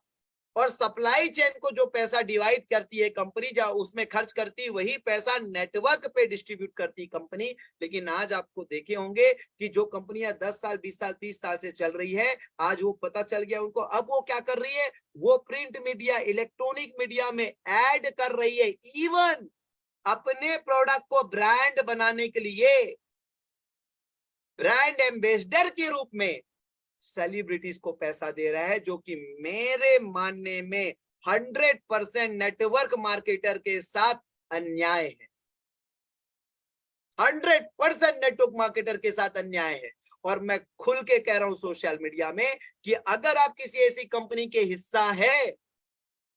और सप्लाई चेन को जो पैसा डिवाइड करती है कंपनी, जहां उसमें खर्च करती, वही पैसा नेटवर्क पे डिस्ट्रीब्यूट करती कंपनी। लेकिन आज आपको देखे होंगे कि जो कंपनियां 10 साल 20 साल 30 साल से चल रही है, आज वो पता चल गया उनको, अब वो क्या कर रही है, वो प्रिंट मीडिया, इलेक्ट्रॉनिक मीडिया में ऐड कर रही है। इवन अपने प्रोडक्ट को ब्रांड बनाने के लिए ब्रांड एम्बेसडर के रूप में सेलिब्रिटीज को पैसा दे रहा है, जो कि मेरे मानने में 100% नेटवर्क मार्केटर के साथ अन्याय है। 100% नेटवर्क मार्केटर के साथ अन्याय है। और मैं खुल के कह रहा हूं सोशल मीडिया में कि अगर आप किसी ऐसी कंपनी के हिस्सा है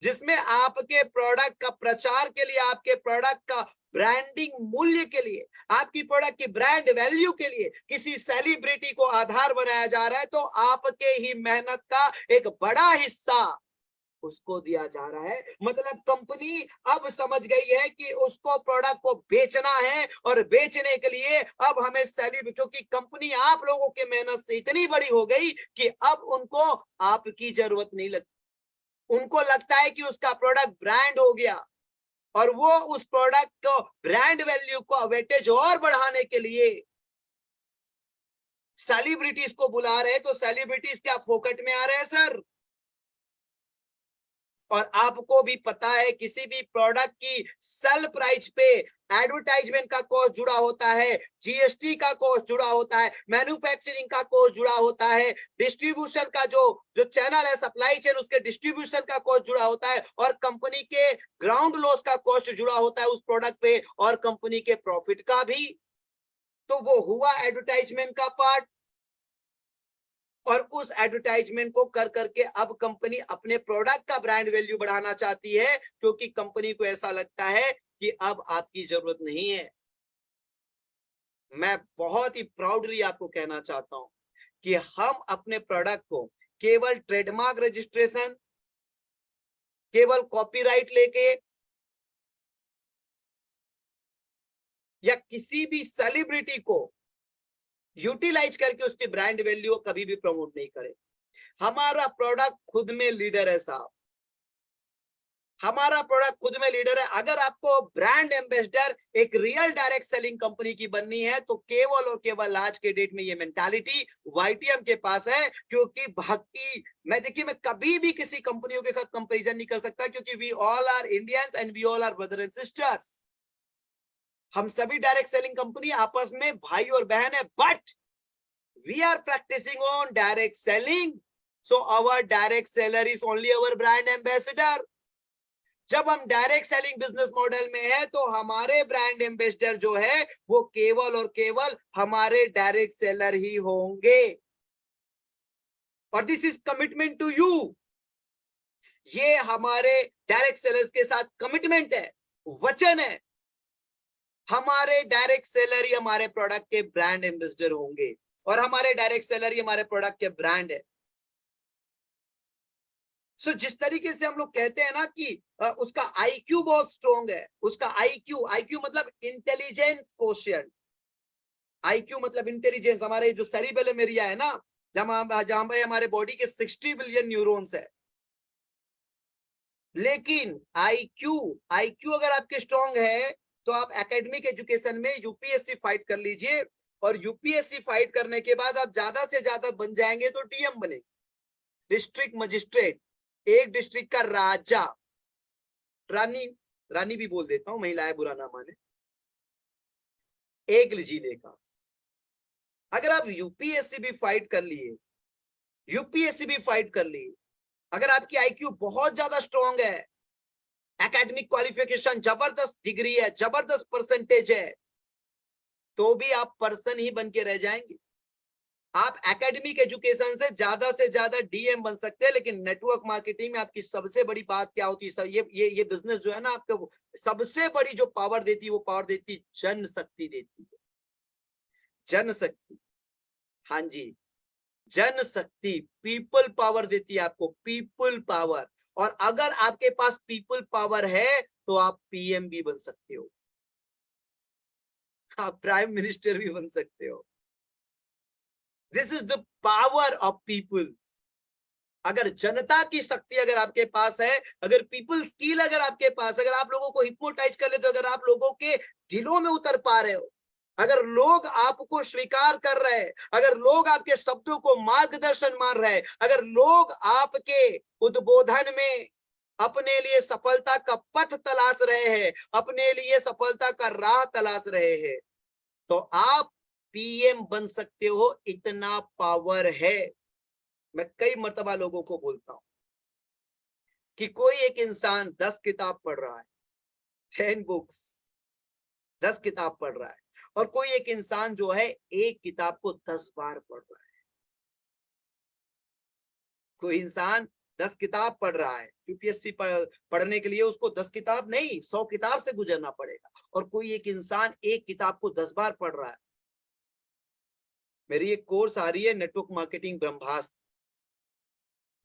जिसमें आपके प्रोडक्ट का प्रचार के लिए, आपके प्रोडक्ट का ब्रांडिंग मूल्य के लिए, आपकी प्रोडक्ट की ब्रांड वैल्यू के लिए किसी सेलिब्रिटी को आधार बनाया जा रहा है, तो आपके ही मेहनत का एक बड़ा हिस्सा उसको दिया जा रहा है। मतलब कंपनी अब समझ गई है कि उसको प्रोडक्ट को बेचना है और बेचने के लिए अब हमें सेलिब्रिटी, क्योंकि कंपनी आप लोगों के मेहनत से इतनी बड़ी हो गई कि अब उनको आपकी जरूरत नहीं लगती। उनको लगता है कि उसका प्रोडक्ट ब्रांड हो गया और वो उस प्रोडक्ट को ब्रांड वैल्यू को वेटेज और बढ़ाने के लिए सेलिब्रिटीज को बुला रहे हैं। तो सेलिब्रिटीज क्या फोकट में आ रहे हैं सर? और आपको भी पता है किसी भी प्रोडक्ट की सेल प्राइस पे एडवर्टाइजमेंट का कॉस्ट जुड़ा होता है, जीएसटी का कॉस्ट जुड़ा होता है, मैन्युफैक्चरिंग का कॉस्ट जुड़ा होता है, डिस्ट्रीब्यूशन का जो चैनल है, सप्लाई चेन, उसके डिस्ट्रीब्यूशन का कॉस्ट जुड़ा होता है, और कंपनी के ग्राउंड लॉस का कॉस्ट जुड़ा होता है उस प्रोडक्ट पे, और कंपनी के प्रॉफिट का भी। तो वो हुआ एडवर्टाइजमेंट का पार्ट। और उस एडवर्टाइजमेंट को कर करके अब कंपनी अपने प्रोडक्ट का ब्रांड वैल्यू बढ़ाना चाहती है, क्योंकि कंपनी को ऐसा लगता है कि अब आपकी जरूरत नहीं है। मैं बहुत ही प्राउडली आपको कहना चाहता हूं कि हम अपने प्रोडक्ट को केवल ट्रेडमार्क रजिस्ट्रेशन, केवल कॉपीराइट लेके या किसी भी सेलिब्रिटी को यूटिलाइज करके उसकी ब्रांड वैल्यू कभी भी प्रमोट नहीं करे। हमारा प्रोडक्ट खुद में लीडर है साहब, हमारा प्रोडक्ट खुद में लीडर है। अगर आपको ब्रांड एम्बेसडर एक रियल डायरेक्ट सेलिंग कंपनी की बननी है तो केवल और केवल आज के डेट में ये मेंटालिटी वाईटीएम के पास है। क्योंकि भक्ति, मैं देखिए, मैं कभी भी किसी कंपनियों के साथ कंपैरिजन नहीं कर सकता, क्योंकि we all are Indians and we all are brother and sisters. हम सभी डायरेक्ट सेलिंग कंपनी आपस में भाई और बहन है, but we are practicing on direct selling, so our direct seller is only our brand ambassador. जब हम डायरेक्ट सेलिंग बिजनेस मॉडल में है तो हमारे ब्रांड एम्बेसडर जो है वो केवल और केवल हमारे डायरेक्ट सेलर ही होंगे। और this is commitment to you, ये हमारे डायरेक्ट सेलर्स के साथ कमिटमेंट है, वचन है। हमारे डायरेक्ट सेलर ही हमारे प्रोडक्ट के ब्रांड एम्बेसडर होंगे और हमारे डायरेक्ट सेलर ही हमारे प्रोडक्ट के ब्रांड है। सो जिस तरीके से हम लोग कहते हैं ना कि उसका आईक्यू बहुत स्ट्रॉन्ग है, उसका आईक्यू, आईक्यू मतलब इंटेलिजेंस क्वोशिएंट, आईक्यू मतलब इंटेलिजेंस। हमारे जो सेरिबेलम एरिया है ना, जहां पे हमारे बॉडी के 60 बिलियन न्यूरॉन्स है, लेकिन आईक्यू, आईक्यू अगर आपके स्ट्रॉन्ग है तो आप एकेडमिक एजुकेशन में यूपीएससी फाइट कर लीजिए, और यूपीएससी फाइट करने के बाद आप ज्यादा से ज्यादा बन जाएंगे तो डीएम बनेंगे, डिस्ट्रिक्ट मजिस्ट्रेट, एक डिस्ट्रिक्ट का राजा, रानी, रानी भी बोल देता हूं, महिलाएं बुरा ना माने, एक जिले का। अगर आप यूपीएससी भी फाइट कर लिए, यूपीएससी भी फाइट कर लिए, अगर आपकी आईक्यू बहुत ज्यादा स्ट्रॉन्ग है, एकेडमिक क्वालिफिकेशन जबरदस्त डिग्री है, जबरदस्त परसेंटेज है, तो भी आप पर्सन ही बन के रह जाएंगे। आप एकेडमिक एजुकेशन से ज्यादा डीएम बन सकते हैं, लेकिन नेटवर्क मार्केटिंग में आपकी सबसे बड़ी बात क्या होती है? ये बिजनेस जो है ना, आपको सबसे बड़ी जो पावर देती है वो पावर देती, जनशक्ति देती है, जनशक्ति। हाँ जी, जनशक्ति, पीपल पावर देती है आपको, पीपल पावर। और अगर आपके पास पीपल पावर है तो आप पीएम भी बन सकते हो, आप प्राइम मिनिस्टर भी बन सकते हो। This is the power of people. अगर जनता की शक्ति अगर आपके पास है, अगर पीपल स्किल अगर आपके पास, अगर आप लोगों को हिप्नोटाइज कर लेते हो, अगर आप लोगों के दिलों में उतर पा रहे हो, अगर लोग आपको स्वीकार कर रहे हैं, अगर लोग आपके शब्दों को मार्गदर्शन मान रहे हैं, अगर लोग आपके उद्बोधन में अपने लिए सफलता का पथ तलाश रहे हैं, अपने लिए सफलता का राह तलाश रहे हैं, तो आप पीएम बन सकते हो, इतना पावर है। मैं कई मर्तबा लोगों को बोलता हूं कि कोई एक इंसान 10 किताब पढ़ रहा है, 10 बुक्स, 10 किताब पढ़ रहा है, और कोई एक इंसान जो है एक किताब को 10 बार पढ़ रहा है। कोई इंसान 10 किताब पढ़ रहा है, यूपीएससी पढ़ने के लिए उसको 10 किताब नहीं 100 किताब से गुजरना पड़ेगा, और कोई एक इंसान एक किताब को 10 बार पढ़ रहा है। मेरी एक कोर्स आ रही है, नेटवर्क मार्केटिंग ब्रह्मास्त्र,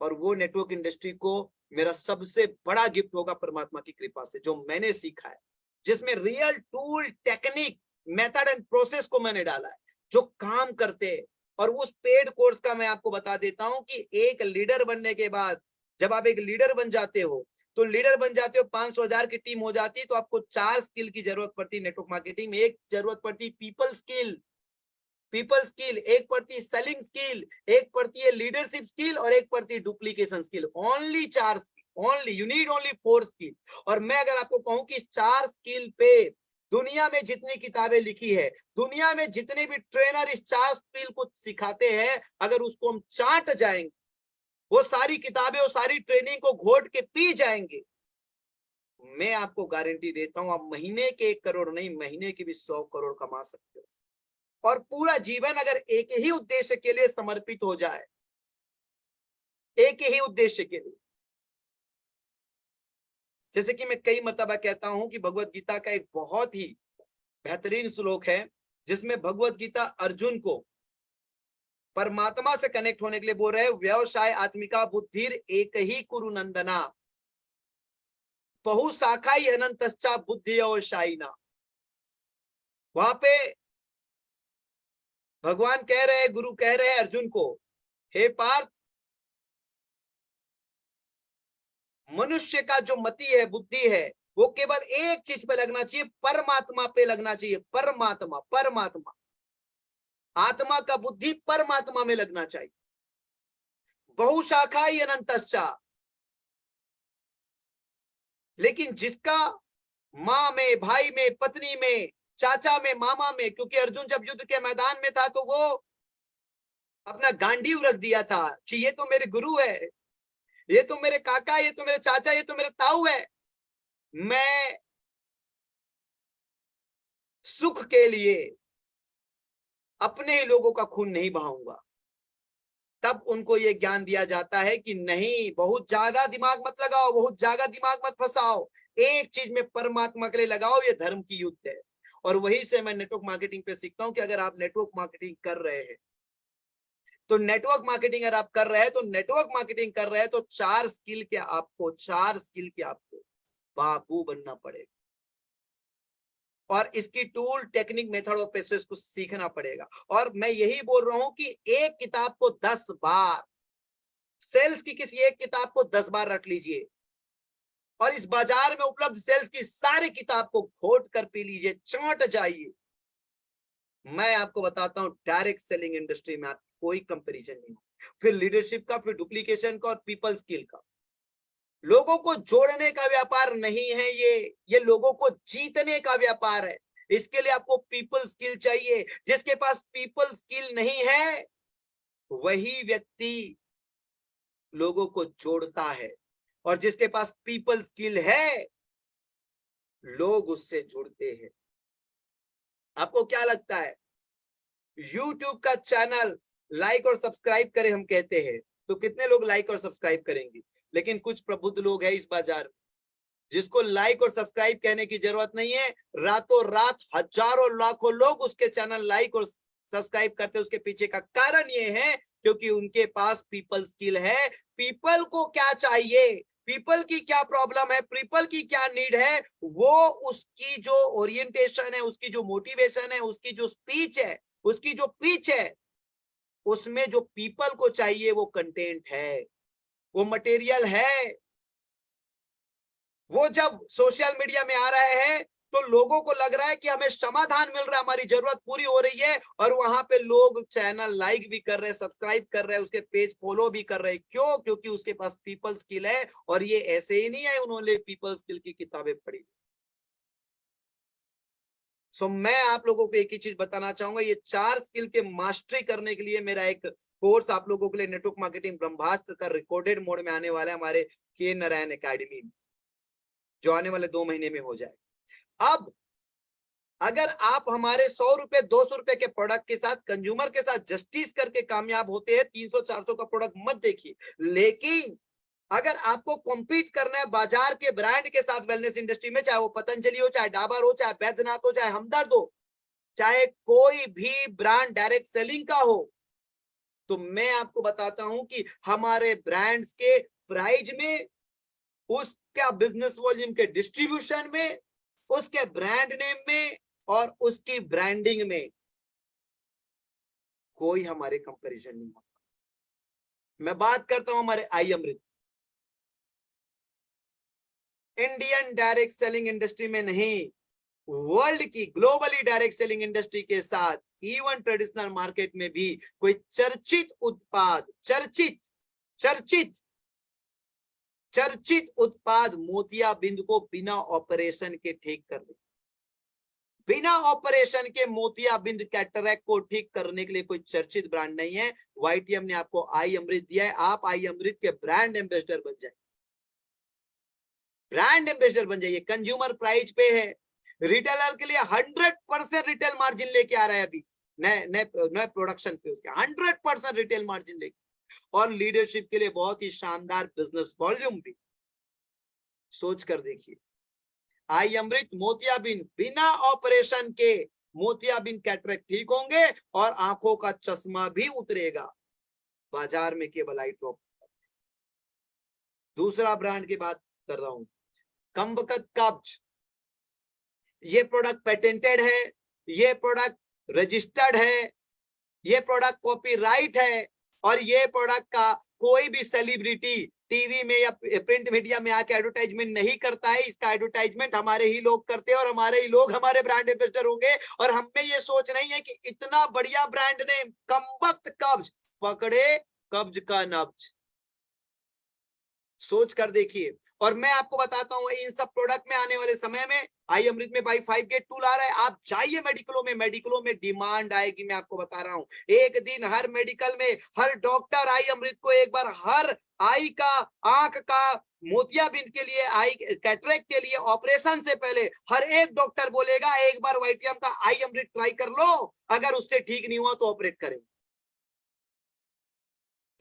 और वो नेटवर्क इंडस्ट्री को मेरा सबसे बड़ा गिफ्ट होगा परमात्मा की कृपा से, जो मैंने सीखा है, जिसमें real tool, technique, method and process को मैंने डाला है जो काम करते हैं। और उस पेड कोर्स का मैं आपको बता देता हूं कि एक लीडर बनने के बाद, जब आप एक लीडर बन जाते हो, तो लीडर बन जाते हो, 500,000 की टीम हो जाती है, तो आपको 4 स्किल की जरूरत पड़ती है नेटवर्क मार्केटिंग में। एक जरूरत पड़ती पीपल स्किल, पीपल स्किल, एक पड़ती है सेलिंग स्किल, एक पड़ती है लीडरशिप स्किल, और एक पड़ती है duplication skill. Only 4 skill, only, you need only 4 skill. और मैं अगर आपको कहूं कि 4 स्किल पे दुनिया में जितनी किताबें लिखी है, दुनिया में जितने भी ट्रेनर इस 4 स्किल को सिखाते हैं, अगर उसको हम चाट जाएंगे, वो सारी किताबें, वो सारी ट्रेनिंग को घोट के पी जाएंगे, मैं आपको गारंटी देता हूं, आप महीने के 1 करोड़ नहीं, महीने के भी 100 करोड़ कमा सकते हो। और पूरा जीवन अगर एक ही उद्देश्य के लिए समर्पित हो जाए, एक ही उद्देश्य के लिए। जैसे कि मैं कई मर्तबा कहता हूं कि भगवत गीता का एक बहुत ही बेहतरीन श्लोक है, जिसमें भगवत गीता अर्जुन को परमात्मा से कनेक्ट होने के लिए बोल रहे हैं, व्यवसाय आत्मिका बुद्धिर एक ही कुरु नंदना, बहु शाखा अनंतश्चा बुद्धि और शाइना। वहां पे भगवान कह रहे हैं, गुरु कह रहे हैं अर्जुन को, हे पार्थ, मनुष्य का जो मति है, बुद्धि है, वो केवल एक चीज पे लगना चाहिए, परमात्मा पे लगना चाहिए। परमात्मा, परमात्मा, आत्मा का बुद्धि परमात्मा में लगना चाहिए। बहुशाखा अनंतश्चा, लेकिन जिसका माँ में, भाई में, पत्नी में, चाचा में, मामा में, क्योंकि अर्जुन जब युद्ध के मैदान में था तो वो अपना गांडीव रख दिया था कि ये तो मेरे गुरु है, ये तो मेरे काका, ये तो मेरे चाचा, ये तो मेरे ताऊ है। मैं सुख के लिए अपने ही लोगों का खून नहीं बहाऊंगा। तब उनको ये ज्ञान दिया जाता है कि नहीं, बहुत ज्यादा दिमाग मत लगाओ, बहुत ज्यादा दिमाग मत फंसाओ, एक चीज में परमात्मा के लिए लगाओ, ये धर्म की युद्ध है। और वही से मैं नेटवर्क मार्केटिंग पे सीखता हूं कि अगर आप नेटवर्क मार्केटिंग कर रहे हैं तो नेटवर्क मार्केटिंग अगर आप कर रहे हैं तो नेटवर्क मार्केटिंग कर रहे हैं तो चार स्किल के आपको बाबू बनना पड़ेगा। और इसकी टूल, टेक्निक, मेथड और प्रोसेस को सीखना पड़ेगा। और मैं यही बोल रहा हूं कि एक किताब को 10 बार, सेल्स की किसी एक किताब को 10 बार रट लीजिए और इस बाजार में उपलब्ध सेल्स की सारी किताब को घोट कर पी लीजिए, चाट जाइए। मैं आपको बताता हूं, डायरेक्ट सेलिंग इंडस्ट्री में कोई कंपैरिजन नहीं। फिर लीडरशिप का, फिर डुप्लीकेशन का और पीपल स्किल का। लोगों को जोड़ने का व्यापार नहीं है ये लोगों को जीतने का व्यापार है। इसके लिए आपको पीपल स्किल चाहिए। जिसके पास पीपल स्किल नहीं है वही व्यक्ति लोगों को जोड़ता है, और जिसके पास पीपल स्किल है लोग उससे जुड़ते हैं। आपको क्या लगता है, YouTube का चैनल लाइक और सब्सक्राइब करें हम कहते हैं तो कितने लोग लाइक और सब्सक्राइब करेंगे? लेकिन कुछ प्रबुद्ध लोग हैं इस बाजार में जिसको लाइक और सब्सक्राइब कहने की जरूरत नहीं है, रातों रात हजारों लाखों लोग उसके चैनल लाइक और सब्सक्राइब करते हैं। उसके पीछे का कारण ये है क्योंकि उनके पास पीपल स्किल है। पीपल को क्या चाहिए, पीपल की क्या प्रॉब्लम है, पीपल की क्या नीड है, वो उसकी जो ओरिएंटेशन है, उसकी जो मोटिवेशन है, उसकी जो स्पीच है, उसकी जो पिच है, उसमें जो पीपल को चाहिए वो कंटेंट है, वो मटेरियल है। वो जब सोशल मीडिया में आ रहे हैं तो लोगों को लग रहा है कि हमें समाधान मिल रहा है, हमारी जरूरत पूरी हो रही है, और वहां पे लोग चैनल लाइक भी कर रहे हैं, सब्सक्राइब कर रहे हैं, उसके पेज फॉलो भी कर रहे हैं। क्यों? क्योंकि उसके पास पीपल स्किल है। और ये ऐसे ही नहीं है उन्होंने पीपल स्किल की किताबें पढ़ी। सो मैं आप लोगों को एक ही चीज बताना चाहूंगा, ये 4 स्किल के मास्टरी करने के लिए मेरा एक कोर्स आप लोगों के लिए नेटवर्क मार्केटिंग ब्रह्मास्त्र का रिकॉर्डेड मोड में आने वाला है हमारे के नारायण एकेडमी में, जो आने वाले 2 महीने में हो जाए। अब अगर आप हमारे 100 रुपए 200 रुपए के प्रोडक्ट के साथ, कंज्यूमर के साथ जस्टिस करके कामयाब होते हैं, 300-400 का प्रोडक्ट मत देखिए। लेकिन अगर आपको कॉम्पीट करना है बाजार के ब्रांड के साथ वेलनेस इंडस्ट्री में, चाहे वो पतंजलि हो, चाहे डाबर हो, चाहे बैद्यनाथ हो, चाहे हमदर्द हो, चाहे कोई भी ब्रांड डायरेक्ट सेलिंग का हो, तो मैं आपको बताता हूं कि हमारे ब्रांड्स के प्राइस में, उसका बिजनेस वॉल्यूम के डिस्ट्रीब्यूशन में, उसके ब्रांड नेम में और उसकी ब्रांडिंग में कोई हमारे कंपैरिजन नहीं होता। मैं बात करता हूं हमारे आई अमृत, इंडियन डायरेक्ट सेलिंग इंडस्ट्री में नहीं, वर्ल्ड की ग्लोबली डायरेक्ट सेलिंग इंडस्ट्री के साथ इवन ट्रेडिशनल मार्केट में भी कोई चर्चित उत्पाद, चर्चित उत्पाद मोतियाबिंद को बिना ऑपरेशन के ठीक कर दे। बिना ऑपरेशन के मोतियाबिंद कैटरैक्ट को ठीक करने के लिए कोई चर्चित ब्रांड नहीं है। वाईटीएम ने आपको आई अमृत दिया है, आप आई अमृत के ब्रांड एम्बेसडर बन जाए, ब्रांड एम्बेसडर बन जाइए। कंज्यूमर प्राइस पे है, रिटेलर के लिए 100% रिटेल मार्जिन लेके आ रहा है अभी नए प्रोडक्शन पे, उसके 100% रिटेल मार्जिन लेके, और लीडरशिप के लिए बहुत ही शानदार बिजनेस वॉल्यूम भी। सोच कर देखिए, आई अमृत मोतियाबिंद, बिना ऑपरेशन के मोतियाबिंद कैटरेक्ट ठीक होंगे और आंखों का चश्मा भी उतरेगा। बाजार में केवल आई ड्रॉप। दूसरा ब्रांड की बात कर रहा हूं, कम्बकत कब्ज। ये प्रोडक्ट पेटेंटेड है, ये प्रोडक्ट रजिस्टर्ड है, ये प्रोडक्ट कॉपीराइट है, और ये प्रोडक्ट का कोई भी सेलिब्रिटी टीवी में या प्रिंट मीडिया में आके एडवर्टाइजमेंट नहीं करता है। इसका एडवर्टाइजमेंट हमारे ही लोग करते हैं और हमारे ही लोग हमारे ब्रांड एम्बेसडर होंगे। और हम में ये सोच नहीं है कि इतना बढ़िया ब्रांड नेम कम्बख्त कब्ज, पकड़े कब्ज का नब्ज। सोच कर देखिए। और मैं आपको बताता हूं इन सब प्रोडक्ट में आने वाले समय में आई अमृत में भाई 5 गेट टूल आ रहा है। आप जाइए मेडिकलों में डिमांड आएगी। मैं आपको बता रहा हूं एक दिन हर मेडिकल में हर डॉक्टर आई अमृत को एक बार हर आई का आंख का मोतियाबिंद के लिए आई कैटरेक्ट के लिए ऑपरेशन से पहले हर एक डॉक्टर बोलेगा एक बार वाइटियम का आई अमृत ट्राई कर लो, अगर उससे ठीक नहीं हुआ तो ऑपरेट करेंगे।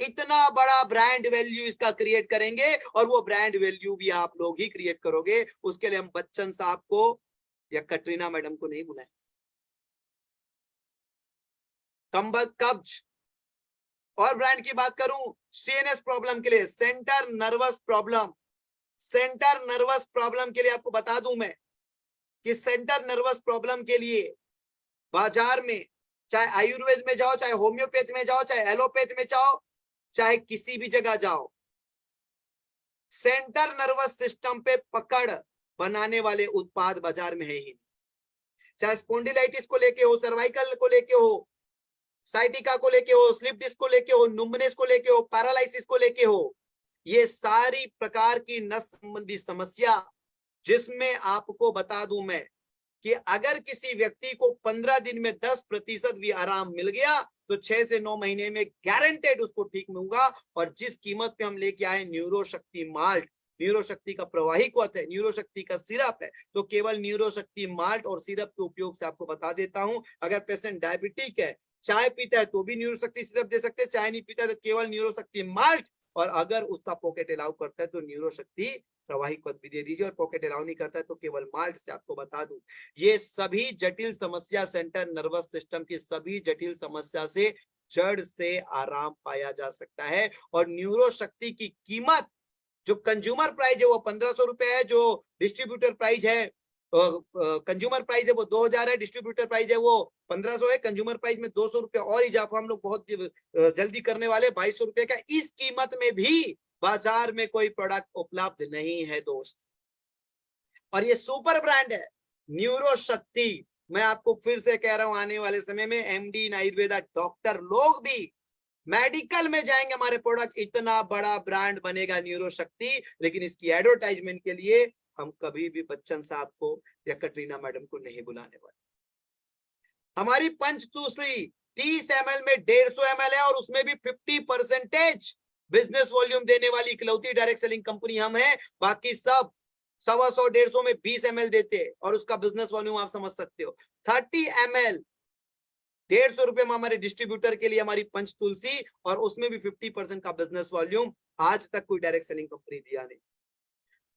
इतना बड़ा ब्रांड वैल्यू इसका क्रिएट करेंगे और वो ब्रांड वैल्यू भी आप लोग ही क्रिएट करोगे। उसके लिए हम बच्चन साहब को या कटरीना मैडम को नहीं बुलाए। कब्ज और ब्रांड की बात करूं सीएनएस प्रॉब्लम के लिए सेंटर नर्वस प्रॉब्लम के लिए आपको बता दूं मैं कि सेंटर नर्वस प्रॉब्लम के लिए बाजार में चाहे आयुर्वेद में जाओ, चाहे होम्योपैथ में जाओ, चाहे एलोपैथ में जाओ, चाहे किसी भी जगह जाओ, सेंटर नर्वस सिस्टम पे पकड़ बनाने वाले उत्पाद बाजार में है ही। चाहे स्पॉन्डिलाइटिस को लेके हो, सर्वाइकल को लेके हो, साइटिका को लेके हो, स्लिप डिस्क को लेके हो, नुम्बनेस को लेके हो, पैरालाइसिस को लेके हो, ये सारी प्रकार की नस संबंधी समस्या जिसमें आपको बता दूं मैं कि अगर किसी व्यक्ति को 15 दिन में 10% भी आराम मिल गया तो 6 से 9 महीने में गारंटेड उसको ठीक मिलेगा। और जिस कीमत पे हम लेके आए न्यूरोशक्ति माल्ट, न्यूरोशक्ति का प्रवाहिकवत है, न्यूरोशक्ति का सिरप है, तो केवल न्यूरोशक्ति माल्ट और सिरप के उपयोग से आपको बता देता हूं अगर पेशेंट डायबिटिक है, चाय पीता है तो भी न्यूरोशक्ति सिरप दे सकते हैं, चाय नहीं पीता है तो केवल न्यूरोशक्ति माल्ट, और अगर उसका पॉकेट अलाउ करता है तो न्यूरोशक्ति प्रवाहिक पद भी दे दीजिए, और पॉकेट अलाउ नहीं करता है तो केवल माल्ट से आपको बता दूं ये सभी जटिल समस्या सेंटर नर्वस सिस्टम की सभी जटिल समस्या से जड़ से आराम पाया जा सकता है। और न्यूरोशक्ति की कीमत जो कंज्यूमर प्राइस है वो 1500 रुपए है, जो डिस्ट्रीब्यूटर प्राइस है कंज्यूमर प्राइस है वो 2000 है, डिस्ट्रीब्यूटर प्राइस है वो 1500 है, कंज्यूमर प्राइस में 200 रुपए और इजाफा हम लोग बहुत जल्दी करने वाले 2200 रुपए का। इस कीमत में भी बाजार में कोई प्रोडक्ट उपलब्ध नहीं है दोस्त, और ये सुपर ब्रांड है न्यूरोशक्ति। मैं आपको फिर से कह रहा हूं आने वाले समय में एमडी इन आयुर्वेदा डॉक्टर लोग भी मेडिकल में जाएंगे, हमारे प्रोडक्ट इतना बड़ा ब्रांड बनेगा न्यूरोशक्ति। लेकिन इसकी एडवर्टाइजमेंट के लिए हम कभी भी बच्चन साहब को या कटरीना मैडम को नहीं बुलाने वाले। हमारी पंचतूसली 30 ml में 150 ml है और उसमें भी 50% बिजनेस वॉल्यूम देने वाली इकलौती डायरेक्ट सेलिंग कंपनी हम है। बाकी सब 100 150 में 20 ml देते हैं और उसका बिजनेस वॉल्यूम आप समझ सकते हो 30 ml 150 रुपए में हमारे डिस्ट्रीब्यूटर के लिए हमारी पंच तुलसी, और उसमें भी 50% का बिजनेस वॉल्यूम आज तक कोई डायरेक्ट सेलिंग कंपनी दिया नहीं।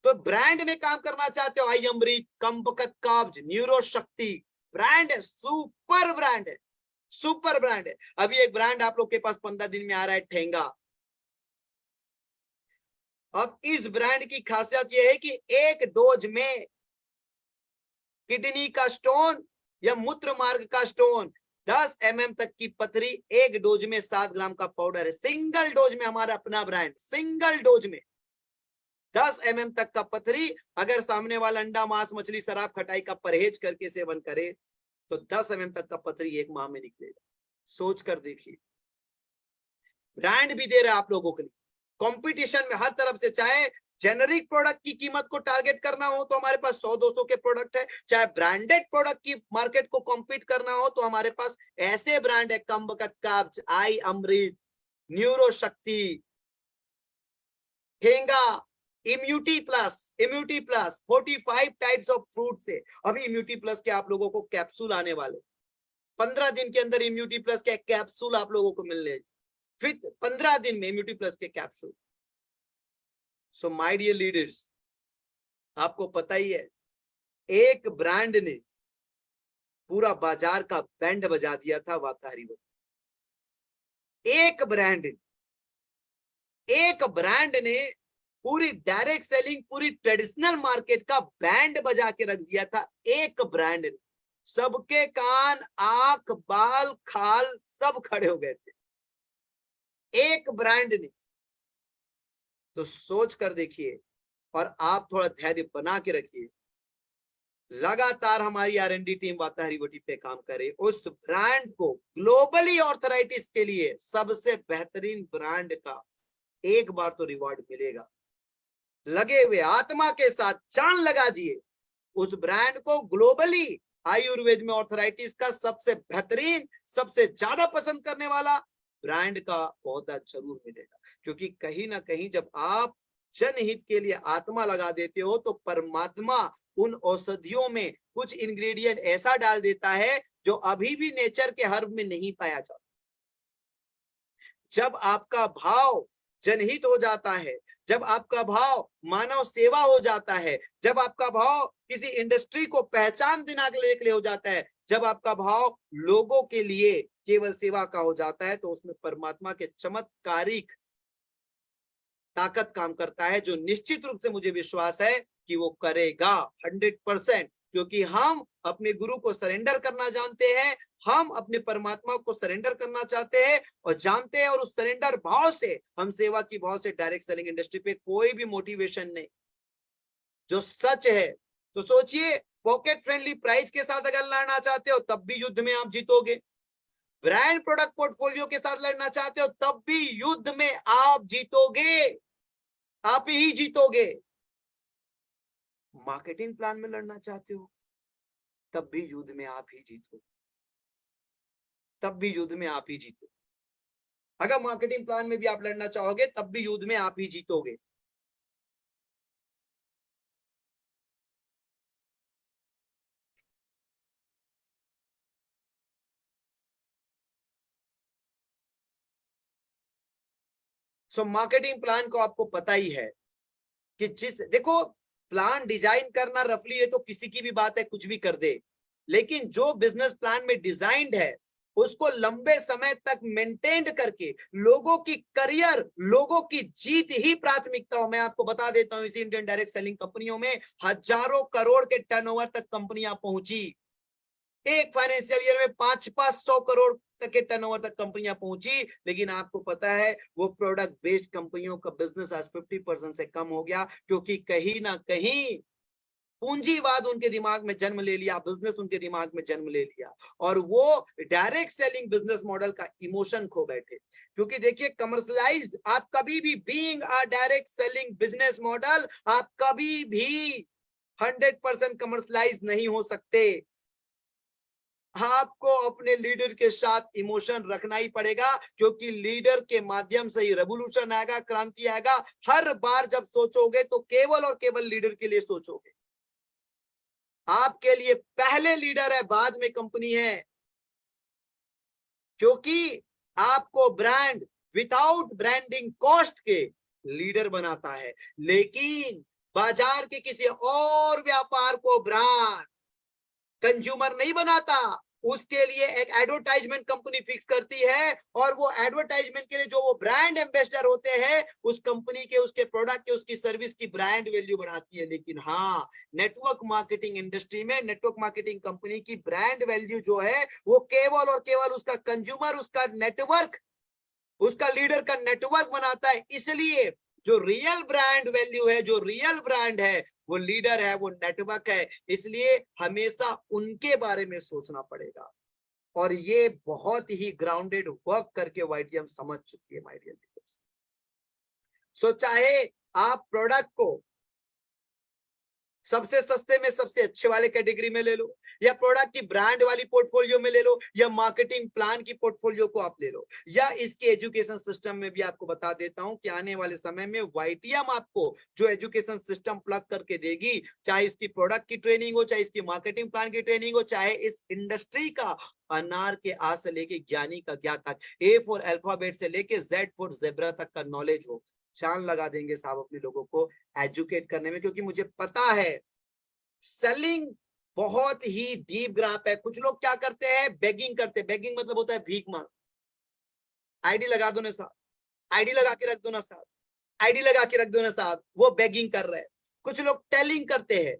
तो ब्रांड में काम करना चाहते हो आई अमृत, कंबकत कब्ज, न्यूरोशक्ति ब्रांड है, सुपर ब्रांड है, सुपर ब्रांड है। अभी एक ब्रांड आप लोग के पास 15 दिन में आ रहा है ठेंगा। अब इस ब्रांड की खासियत यह है कि एक डोज में किडनी का स्टोन या मूत्र मार्ग का स्टोन 10 mm तक की पथरी एक डोज में 7 ग्राम का पाउडर है। सिंगल डोज में हमारा अपना ब्रांड, सिंगल डोज में 10 mm तक का पथरी। अगर सामने वाला अंडा मांस मछली शराब खटाई का परहेज करके सेवन करे तो 10 mm तक का पथरी एक माह में निकलेगा। सोच कर देखिए, ब्रांड भी दे रहा है आप लोगों के लिए। कंपटीशन में हर तरफ से, चाहे जेनरिक प्रोडक्ट की कीमत को टारगेट करना हो तो हमारे पास 100-200 के प्रोडक्ट है, चाहे ब्रांडेड प्रोडक्ट की मार्केट को कॉम्पीट करना हो तो हमारे पास ऐसे ब्रांड है कंबकत कब्ज, आई अमृत, न्यूरोशक्ति, ठेंगा, इम्यूटी प्लस 45 टाइप्स ऑफ फ्रूट से। अभी इम्यूटी प्लस के आप लोगों को कैप्सूल आने वाले, 15 दिन के अंदर इम्यूटी प्लस के कैप्सूल आप लोगों को मिलने, फिर 15 दिन में इम्यूटी प्लस के capsule. So my dear leaders, आपको पता ही है एक ब्रांड ने पूरा बाजार का बैंड बजा दिया था वाताहरी। एक ब्रांड ने पूरी डायरेक्ट सेलिंग, पूरी ट्रेडिशनल मार्केट का बैंड बजा के रख दिया था। एक ब्रांड ने, सबके कान आंख बाल खाल सब खड़े हो गए थे एक ब्रांड ने। तो सोच कर देखिए, और आप थोड़ा धैर्य बना के रखिए, लगातार हमारी R&D टीम वाताहरी वटी पे काम करे, उस ब्रांड को ग्लोबली ऑर्थराइटिस के लिए सबसे बेहतरीन ब्रांड का एक बार तो रिवॉर्ड मिलेगा। लगे हुए आत्मा के साथ जान लगा दिए, उस ब्रांड को ग्लोबली आयुर्वेद में ऑर्थराइटिस का सबसे बेहतरीन, सबसे ज्यादा पसंद करने वाला ब्रांड का पौधा जरूर मिलेगा। क्योंकि कहीं ना कहीं जब आप जनहित के लिए आत्मा लगा देते हो तो परमात्मा उन औषधियों में कुछ इंग्रेडिएंट ऐसा डाल देता है जो अभी भी नेचर के हर्ब में नहीं पाया जाता। जब आपका भाव जनहित हो जाता है, जब आपका भाव मानव सेवा हो जाता है, जब आपका भाव किसी इंडस्ट्री को पहचान दिलाने के लिए हो जाता है, जब आपका भाव लोगों के लिए केवल सेवा का हो जाता है, तो उसमें परमात्मा के चमत्कारिक ताकत काम करता है, जो निश्चित रूप से मुझे विश्वास है कि वो करेगा 100%। क्योंकि हम अपने गुरु को सरेंडर करना जानते हैं, हम अपने परमात्मा को सरेंडर करना चाहते हैं और जानते हैं, और उस सरेंडर भाव से, हम सेवा की भाव से डायरेक्ट सेलिंग इंडस्ट्री पे कोई भी मोटिवेशन नहीं, जो सच है। तो सोचिए, पॉकेट फ्रेंडली प्राइस के साथ अगर लड़ना चाहते हो तब भी युद्ध में आप जीतोगे, ब्रांड प्रोडक्ट पोर्टफोलियो के साथ लड़ना चाहते हो तब भी युद्ध में आप जीतोगे, आप ही जीतोगे। मार्केटिंग प्लान में लड़ना चाहते हो तब भी युद्ध में आप ही जीतो, तब भी युद्ध में आप ही जीतो। अगर मार्केटिंग प्लान में भी आप लड़ना चाहोगे तब भी युद्ध में आप ही जीतोगे। सो मार्केटिंग प्लान को आपको पता ही है कि देखो, प्लान डिजाइन करना रफली है तो किसी की भी बात है, कुछ भी कर दे, लेकिन जो बिजनेस प्लान में डिजाइंड है उसको लंबे समय तक मेंटेन करके लोगों की करियर, लोगों की जीत ही प्राथमिकता हो। मैं आपको बता देता हूं, इसी इंडियन डायरेक्ट सेलिंग कंपनियों में हजारों करोड़ के टर्नओवर तक कंपनियां पहुंची, एक फाइनेंशियल ईयर में 500 करोड़ तक के टर्नओवर तक कंपनियां पहुंची। लेकिन आपको पता है वो प्रोडक्ट बेस्ड कंपनियों का बिजनेस आज 50% से कम हो गया, क्योंकि कहीं ना कहीं पूंजीवाद उनके दिमाग में जन्म ले लिया, बिजनेस उनके दिमाग में जन्म ले लिया, और वो डायरेक्ट सेलिंग बिजनेस मॉडल का इमोशन खो बैठे। क्योंकि देखिए, कमर्शलाइज्ड आप कभी भी, being a direct selling business model, आप कभी भी 100% कमर्शलाइज नहीं हो सकते। आपको अपने लीडर के साथ इमोशन रखना ही पड़ेगा, क्योंकि लीडर के माध्यम से ही रेवोल्यूशन आएगा, क्रांति आएगा। हर बार जब सोचोगे तो केवल और केवल लीडर के लिए सोचोगे। आपके लिए पहले लीडर है, बाद में कंपनी है, क्योंकि आपको ब्रांड विदाउट ब्रांडिंग कॉस्ट के लीडर बनाता है, लेकिन बाजार के किसी और व्यापार को ब्रांड कंज्यूमर नहीं बनाता। उसके लिए एक एडवर्टाइजमेंट कंपनी फिक्स करती है, और वो एडवर्टाइजमेंट के लिए जो वो ब्रांड एम्बेसडर होते हैं, उस कंपनी के, उसके प्रोडक्ट के, उसकी सर्विस की ब्रांड वैल्यू बढ़ाती है। लेकिन हाँ, नेटवर्क मार्केटिंग इंडस्ट्री में नेटवर्क मार्केटिंग कंपनी की ब्रांड वैल्यू जो है वो केवल और केवल उसका कंज्यूमर, उसका नेटवर्क, उसका लीडर का नेटवर्क बनाता है। इसलिए जो रियल ब्रांड वैल्यू है, जो रियल ब्रांड है, वो लीडर है, वो नेटवर्क है। इसलिए हमेशा उनके बारे में सोचना पड़ेगा, और ये बहुत ही ग्राउंडेड वर्क करके वाईटीएम समझ चुकी है, माय डियर लीडर्स। सो चाहे आप प्रोडक्ट को सबसे सस्ते में सबसे अच्छे वाले कैटेगरी में ले लो, या प्रोडक्ट की ब्रांड वाली पोर्टफोलियो में ले लो, या मार्केटिंग प्लान की पोर्टफोलियो को आप ले लो, या इसके एजुकेशन सिस्टम में भी आपको बता देता हूं कि आने वाले समय में वाईटीएम आपको जो एजुकेशन सिस्टम प्लग करके देगी, चाहे इसकी प्रोडक्ट की ट्रेनिंग हो, चाहे इसकी मार्केटिंग प्लान की ट्रेनिंग हो, चाहे इस इंडस्ट्री का अनार के आ से लेके ज्ञानी का ज्ञा तक, ए फॉर अल्फाबेट से लेके जेड फॉर जेब्रा तक का नॉलेज हो, चांद लगा देंगे साहब अपने लोगों को एजुकेट करने में। क्योंकि मुझे पता है सेलिंग बहुत ही डीप ग्राफ है। कुछ लोग क्या करते हैं, बेगिंग करते हैं। बेगिंग मतलब होता है भीख मांग। आईडी लगा दो ना साहब, आईडी लगा के रख दो ना साहब, आईडी लगा के रख दो ना साहब, वो बेगिंग कर रहे हैं। कुछ लोग टेलिंग करते हैं,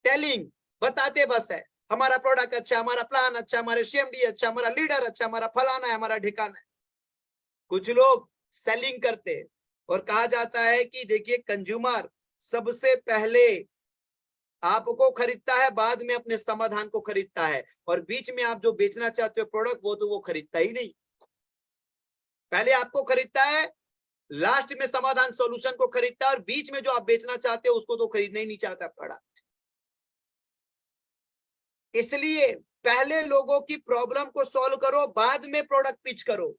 टेलिंग बताते बस है, हमारा प्रोडक्ट अच्छा, हमारा प्लान अच्छा, हमारे सीएमडी अच्छा, हमारा लीडर अच्छा, हमारा फलाना है, हमारा ठिकाना है। कुछ लोग सेलिंग करते हैं, और कहा जाता है कि देखिए, कंज्यूमर सबसे पहले आपको खरीदता है, बाद में अपने समाधान को खरीदता है, और बीच में आप जो बेचना चाहते हो प्रोडक्ट, वो तो वो खरीदता ही नहीं। पहले आपको खरीदता है, लास्ट में समाधान सॉल्यूशन को खरीदता है और बीच में जो आप बेचना चाहते हो उसको तो खरीदना ही नहीं चाहता प्रोडक्ट। इसलिए पहले लोगों की प्रॉब्लम को सॉल्व करो, बाद में प्रोडक्ट पिच करो।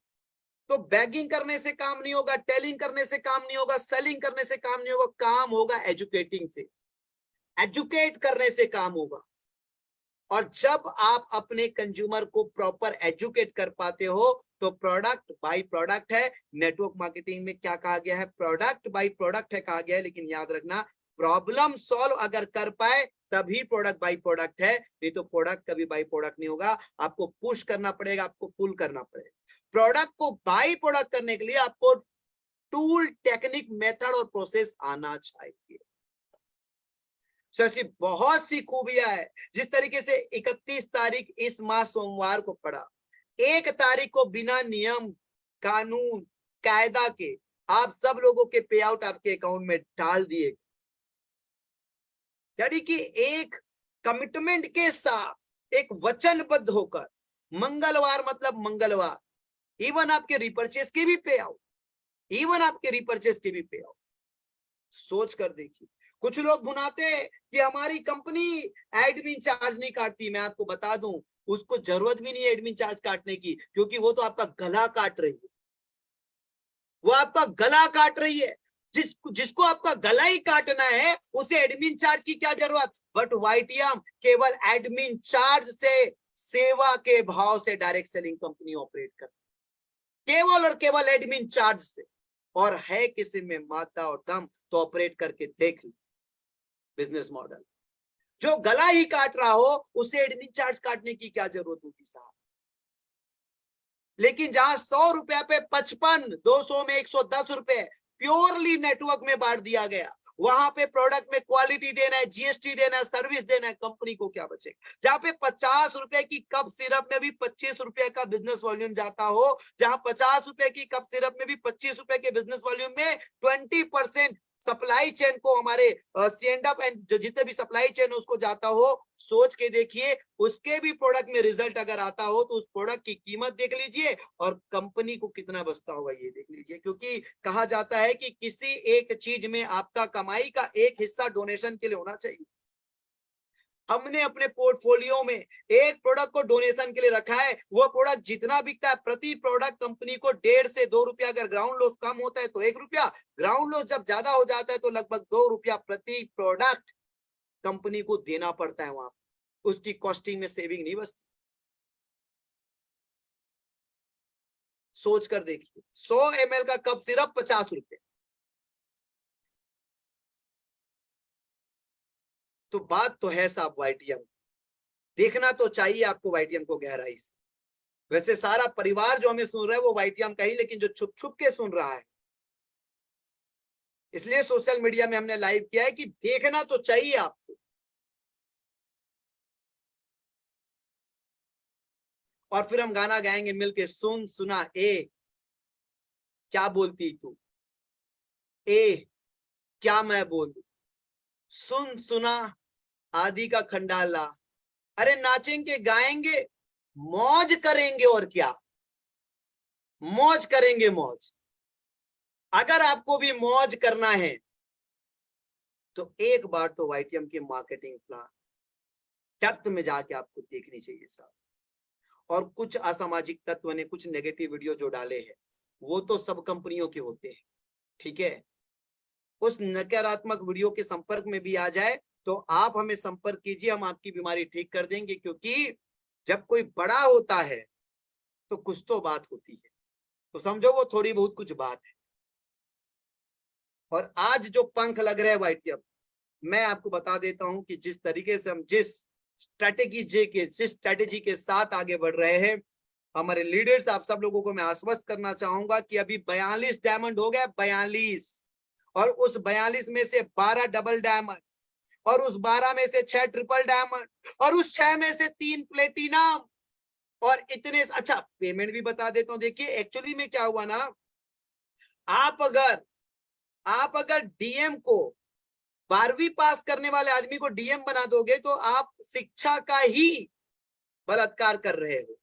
तो बैगिंग करने से काम नहीं होगा, टेलिंग करने से काम नहीं होगा, सेलिंग करने से काम नहीं होगा, काम होगा एजुकेटिंग से, एजुकेट करने से काम होगा। और जब आप अपने कंज्यूमर को प्रॉपर एजुकेट कर पाते हो तो प्रोडक्ट बाय प्रोडक्ट है। नेटवर्क मार्केटिंग में क्या कहा गया है, प्रोडक्ट बाय प्रोडक्ट है कहा गया है, लेकिन याद रखना प्रॉब्लम सॉल्व अगर कर पाए तभी प्रोडक्ट बाय प्रोडक्ट है, नहीं तो प्रोडक्ट कभी बाय प्रोडक्ट नहीं होगा। आपको पुश करना पड़ेगा, आपको पुल करना पड़ेगा। प्रोडक्ट को बाय प्रोडक्ट करने के लिए आपको टूल, टेक्निक, मेथड और प्रोसेस आना चाहिए। ऐसी बहुत सी खूबियां है। जिस तरीके से 31 तारीख इस माह सोमवार को पड़ा, 1 तारीख को बिना नियम, कानून, कायदा के आप सब लोगों के पे आउट आपके अकाउंट में डाल दिए, यानी कि एक कमिटमेंट के साथ, एक वचनबद्ध होकर, मंगलवार मतलब मंगलवार, इवन आपके रिपर्चेस के भी पे आउट, इवन आपके रिपर्चेस के भी पे आउट। सोच कर देखिए, कुछ लोग भुनाते कि हमारी कंपनी एडमिन चार्ज नहीं काटती। मैं आपको बता दूं, उसको जरूरत भी नहीं है एडमिन चार्ज काटने की, क्योंकि वो तो आपका गला काट रही है, वो आपका गला काट रही है। जिसको आपका गला ही काटना है उसे एडमिन चार्ज की क्या जरूरत। बट वाईटीएम केवल एडमिन चार्ज से, सेवा के भाव से डायरेक्ट सेलिंग कंपनी ऑपरेट कर, केवल और केवल एडमिन चार्ज से। और है किसी में मादा और दम तो ऑपरेट करके देख लो बिजनेस मॉडल। जो गला ही काट रहा हो उसे एडमिन चार्ज काटने की क्या जरूरत होगी साहब। लेकिन जहां 100 रुपए पे 55, 200 में 110 रुपए प्योरली नेटवर्क में बांट दिया गया, वहां पे प्रोडक्ट में क्वालिटी देना है, जीएसटी देना है, सर्विस देना है, कंपनी को क्या बचेगा। जहां पे 50 रुपए की कप सिरप में भी 25 रुपए का बिजनेस वॉल्यूम जाता हो, जहां 50 रुपए की कप सिरप में भी 25 रुपए के बिजनेस वॉल्यूम में 20% सप्लाई चेन को, हमारे सेंड अप एंड जो जितने भी सप्लाई चेन उसको जाता हो, सोच के देखिए उसके भी प्रोडक्ट में रिजल्ट अगर आता हो तो उस प्रोडक्ट की कीमत देख लीजिए और कंपनी को कितना बचता होगा ये देख लीजिए। क्योंकि कहा जाता है कि किसी एक चीज में आपका कमाई का एक हिस्सा डोनेशन के लिए होना चाहिए। हमने अपने पोर्टफोलियो में एक प्रोडक्ट को डोनेशन के लिए रखा है, वो प्रोडक्ट जितना बिकता है प्रति प्रोडक्ट कंपनी को 1.5 से 2 रुपया, अगर ग्राउंड लॉस कम होता है तो 1 रुपया, ग्राउंड लॉस जब ज्यादा हो जाता है तो लगभग 2 रुपया प्रति प्रोडक्ट कंपनी को देना पड़ता है। वहां उसकी कॉस्टिंग में सेविंग नहीं बचती। सोच कर देखिए, 100 ml का कप सिर्फ 50 रुपए। तो बात तो है साहब वाईटीएम, देखना तो चाहिए आपको वाईटीएम को गहराई से। वैसे सारा परिवार जो हमें सुन रहा है वो वाईटीएम का ही, लेकिन जो छुप छुप के सुन रहा है, इसलिए सोशल मीडिया में हमने लाइव किया है कि देखना तो चाहिए आपको। और फिर हम गाना गाएंगे मिलके, सुन सुना ए क्या बोलती तू, ए क्या मैं बोलूं, सुन सुना आदि का खंडाला। अरे नाचेंगे गाएंगे मौज करेंगे, और क्या मौज करेंगे, मौज। अगर आपको भी मौज करना है तो एक बार तो वाईटीएम की मार्केटिंग प्लान डेप्थ में जाके आपको देखनी चाहिए साहब। और कुछ असामाजिक तत्व ने कुछ नेगेटिव वीडियो जो डाले हैं वो तो सब कंपनियों के होते हैं, ठीक है। उस नकारात्मक वीडियो के संपर्क में भी आ जाए तो आप हमें संपर्क कीजिए, हम आपकी बीमारी ठीक कर देंगे। क्योंकि जब कोई बड़ा होता है तो कुछ तो बात होती है, तो समझो वो थोड़ी बहुत कुछ बात है। और आज जो पंख लग रहे हैं वाईटीएम, मैं आपको बता देता हूं कि जिस तरीके से हम जिस स्ट्रेटेजी के साथ आगे बढ़ रहे हैं, हमारे लीडर्स, आप सब लोगों को मैं आश्वस्त करना चाहूंगा कि अभी 42 डायमंड हो गया, 42। और उस 42 में से 12 डबल डायमंड, और उस 12 में से 6 ट्रिपल डायमंड, और उस 6 में से 3 प्लेटिनम, और इतने। अच्छा पेमेंट भी बता देता हूं। देखिए एक्चुअली में क्या हुआ ना, आप अगर डीएम को, 12वीं पास करने वाले आदमी को डीएम बना दोगे तो आप शिक्षा का ही बलात्कार कर रहे हो,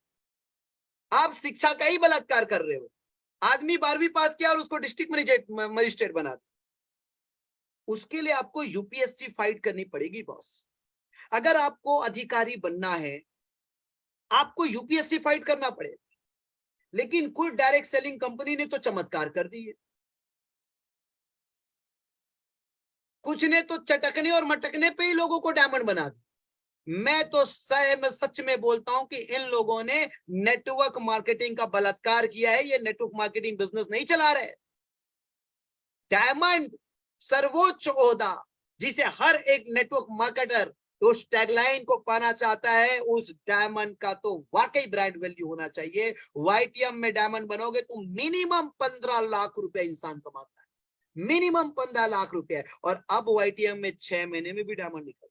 आप शिक्षा का ही बलात्कार कर रहे हो। आदमी 12वीं पास किया और उसको डिस्ट्रिक्ट मजिस्ट्रेट बना दिया। उसके लिए आपको यूपीएससी फाइट करनी पड़ेगी बॉस। अगर आपको अधिकारी बनना है, आपको यूपीएससी फाइट करना पड़ेगा। लेकिन कुछ डायरेक्ट सेलिंग कंपनी ने तो चमत्कार कर दी है। कुछ ने तो चटकने और मटकने पे ही लोगों को डायमंड बना दिया। मैं तो सच में बोलता हूं कि इन लोगों ने नेटवर्क मार्केटिंग का बलात्कार किया है। ये नेटवर्क मार्केटिंग बिजनेस नहीं चला रहे। डायमंड सर्वोच्च ओहदा, जिसे हर एक नेटवर्क मार्केटर उस टैगलाइन को पाना चाहता है, उस डायमंड का तो वाकई ब्रांड वैल्यू होना चाहिए। वाईटीएम में डायमंड बनोगे तो मिनिमम 15 लाख रुपए इंसान कमाता है, मिनिमम 15 लाख रुपए। और अब वाईटीएम में 6 महीने में भी डायमंड निकलता है।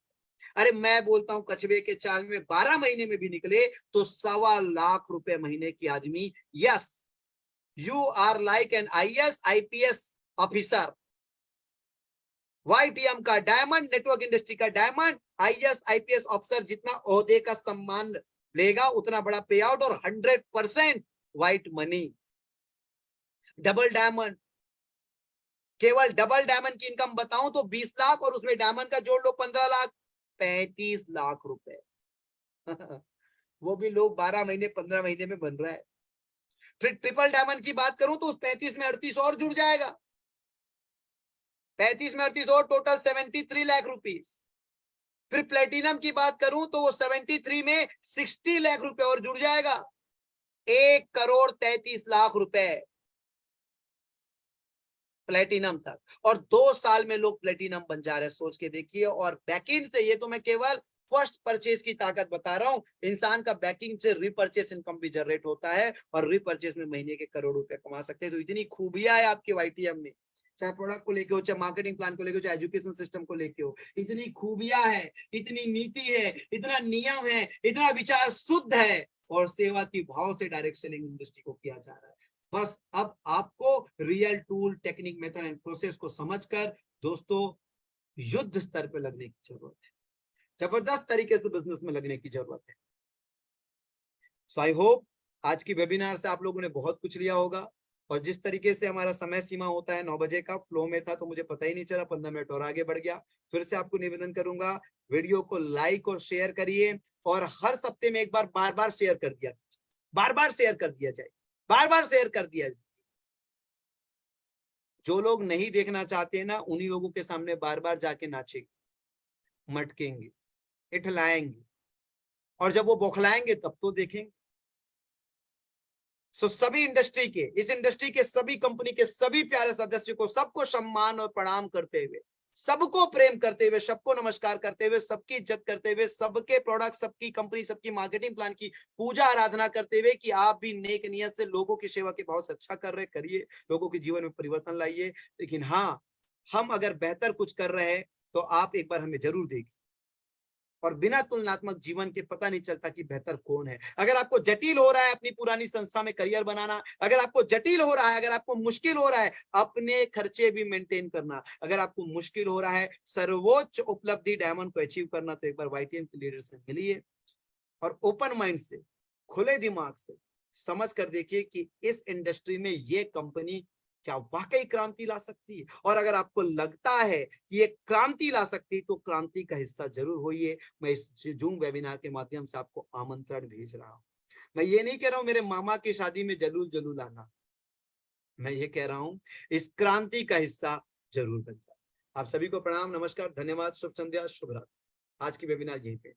अरे मैं बोलता हूं कछुए के चाल में 12 महीने में भी निकले तो 1.25 लाख रुपए महीने की आदमी। Yes, you are like an IAS IPS officer. YTM का डायमंड, नेटवर्क इंडस्ट्री का डायमंड, आईएएस आईपीएस ऑफिसर जितना ओहदे का सम्मान लेगा उतना बड़ा पे आउट और 100% व्हाइट मनी। डबल डायमंड, केवल डबल डायमंड की इनकम बताऊं तो 20 लाख और उसमें डायमंड का जोड़ लो 15 लाख, 35 लाख रुपए। वो भी लोग 12 महीने 15 महीने में बन रहा है। फिर ट्रिपल डायमंड की बात करूं तो उस 35 में 38 और जुड़ जाएगा। 35 में 38 और टोटल 73 लाख रुपीस। फिर प्लेटिनम की बात करूं तो वो 73 में 60 लाख रुपए और जुड़ जाएगा। 1,33 लाख रुपए प्लेटिनम तक। और 2 साल में लोग प्लेटिनम बन जा रहे हैं, सोच के देखिए। और बैकएंड से, ये तो मैं केवल फर्स्ट परचेज की ताकत बता रहा हूं, इंसान का बैकिंग से रीपरचेस इनकम भी जनरेट होता है और रीपरचेस में महीने के करोड़ रुपए कमा सकते हैं। तो इतनी खूबियां है आपके वाईटीएम में, चाहे प्रोडक्ट को लेके हो, चाहे मार्केटिंग प्लान को लेके हो, चाहे एजुकेशन सिस्टम को लेके हो। इतनी खूबियां है, इतनी नीति है, इतना नियम है, इतना विचार शुद्ध है और सेवा की भाव से डायरेक्ट सेलिंग इंडस्ट्री को किया जा रहा है। बस अब आपको real tool, technique, method and process को समझकर दोस्तों युद्ध स्तर पे लगने की जरूरत है, जबरदस्त तरीके से बिजनेस में लगने की जरूरत है। सो आई होप आज की वेबिनार से आप लोगों ने बहुत कुछ लिया होगा। और जिस तरीके से हमारा समय सीमा होता है 9 बजे का, फ्लो में था तो मुझे पता ही नहीं चला, 15 मिनट और आगे बढ़ गया। फिर से आपको निवेदन करूंगा, वीडियो को लाइक और शेयर करिए और हर सप्ते में एक बार बार बार शेयर कर दिया, बार बार शेयर कर दिया जाए, बार बार शेयर कर दिया जाए। जो लोग नहीं देखना चाहते हैं ना, उन्हीं लोगों के सामने बार बार जाके नाचेंगे, मटकेंगे, इठलाएंगे और जब वो बौखलाएंगे तब तो देखेंगे। सो सभी इंडस्ट्री के, इस इंडस्ट्री के सभी कंपनी के सभी प्यारे सदस्य को, सबको सम्मान और प्रणाम करते हुए, सबको प्रेम करते हुए, सबको नमस्कार करते हुए, सबकी इज्जत करते हुए, सबके प्रोडक्ट, सबकी कंपनी, सबकी मार्केटिंग प्लान की पूजा आराधना करते हुए कि आप भी नेक नियत से लोगों की सेवा के बहुत अच्छा कर रहे, करिए, लोगों के जीवन में परिवर्तन लाइए। लेकिन हाँ, हम अगर बेहतर कुछ कर रहे हैं तो आप एक बार हमें जरूर देखिए। और बिना तुलनात्मक जीवन के पता नहीं चलता कि बेहतर कौन है। अगर आपको जटिल हो रहा है अपनी पुरानी संस्था में करियर बनाना, अगर आपको जटिल हो रहा है, अगर आपको मुश्किल हो रहा है अपने खर्चे भी मेंटेन करना, अगर आपको मुश्किल हो रहा है सर्वोच्च उपलब्धि डायमंड को अचीव करना, तो एक बार वाईटीएम के लीडर से मिलिए और ओपन माइंड से, खुले दिमाग से समझ कर देखिए कि इस इंडस्ट्री में ये कंपनी क्या वाकई क्रांति ला सकती है। और अगर आपको लगता है कि ये क्रांति ला सकती है तो क्रांति का हिस्सा जरूर होइए। मैं इस जूम वेबिनार के माध्यम से आपको आमंत्रण भेज रहा हूं। मैं ये नहीं कह रहा हूं मेरे मामा की शादी में जलूल जलूल आना, मैं ये कह रहा हूं इस क्रांति का हिस्सा जरूर बन जाए। आप सभी को प्रणाम, नमस्कार, धन्यवाद, शुभ संध्या, शुभ रात्रि। आज की वेबिनार यहीं पे।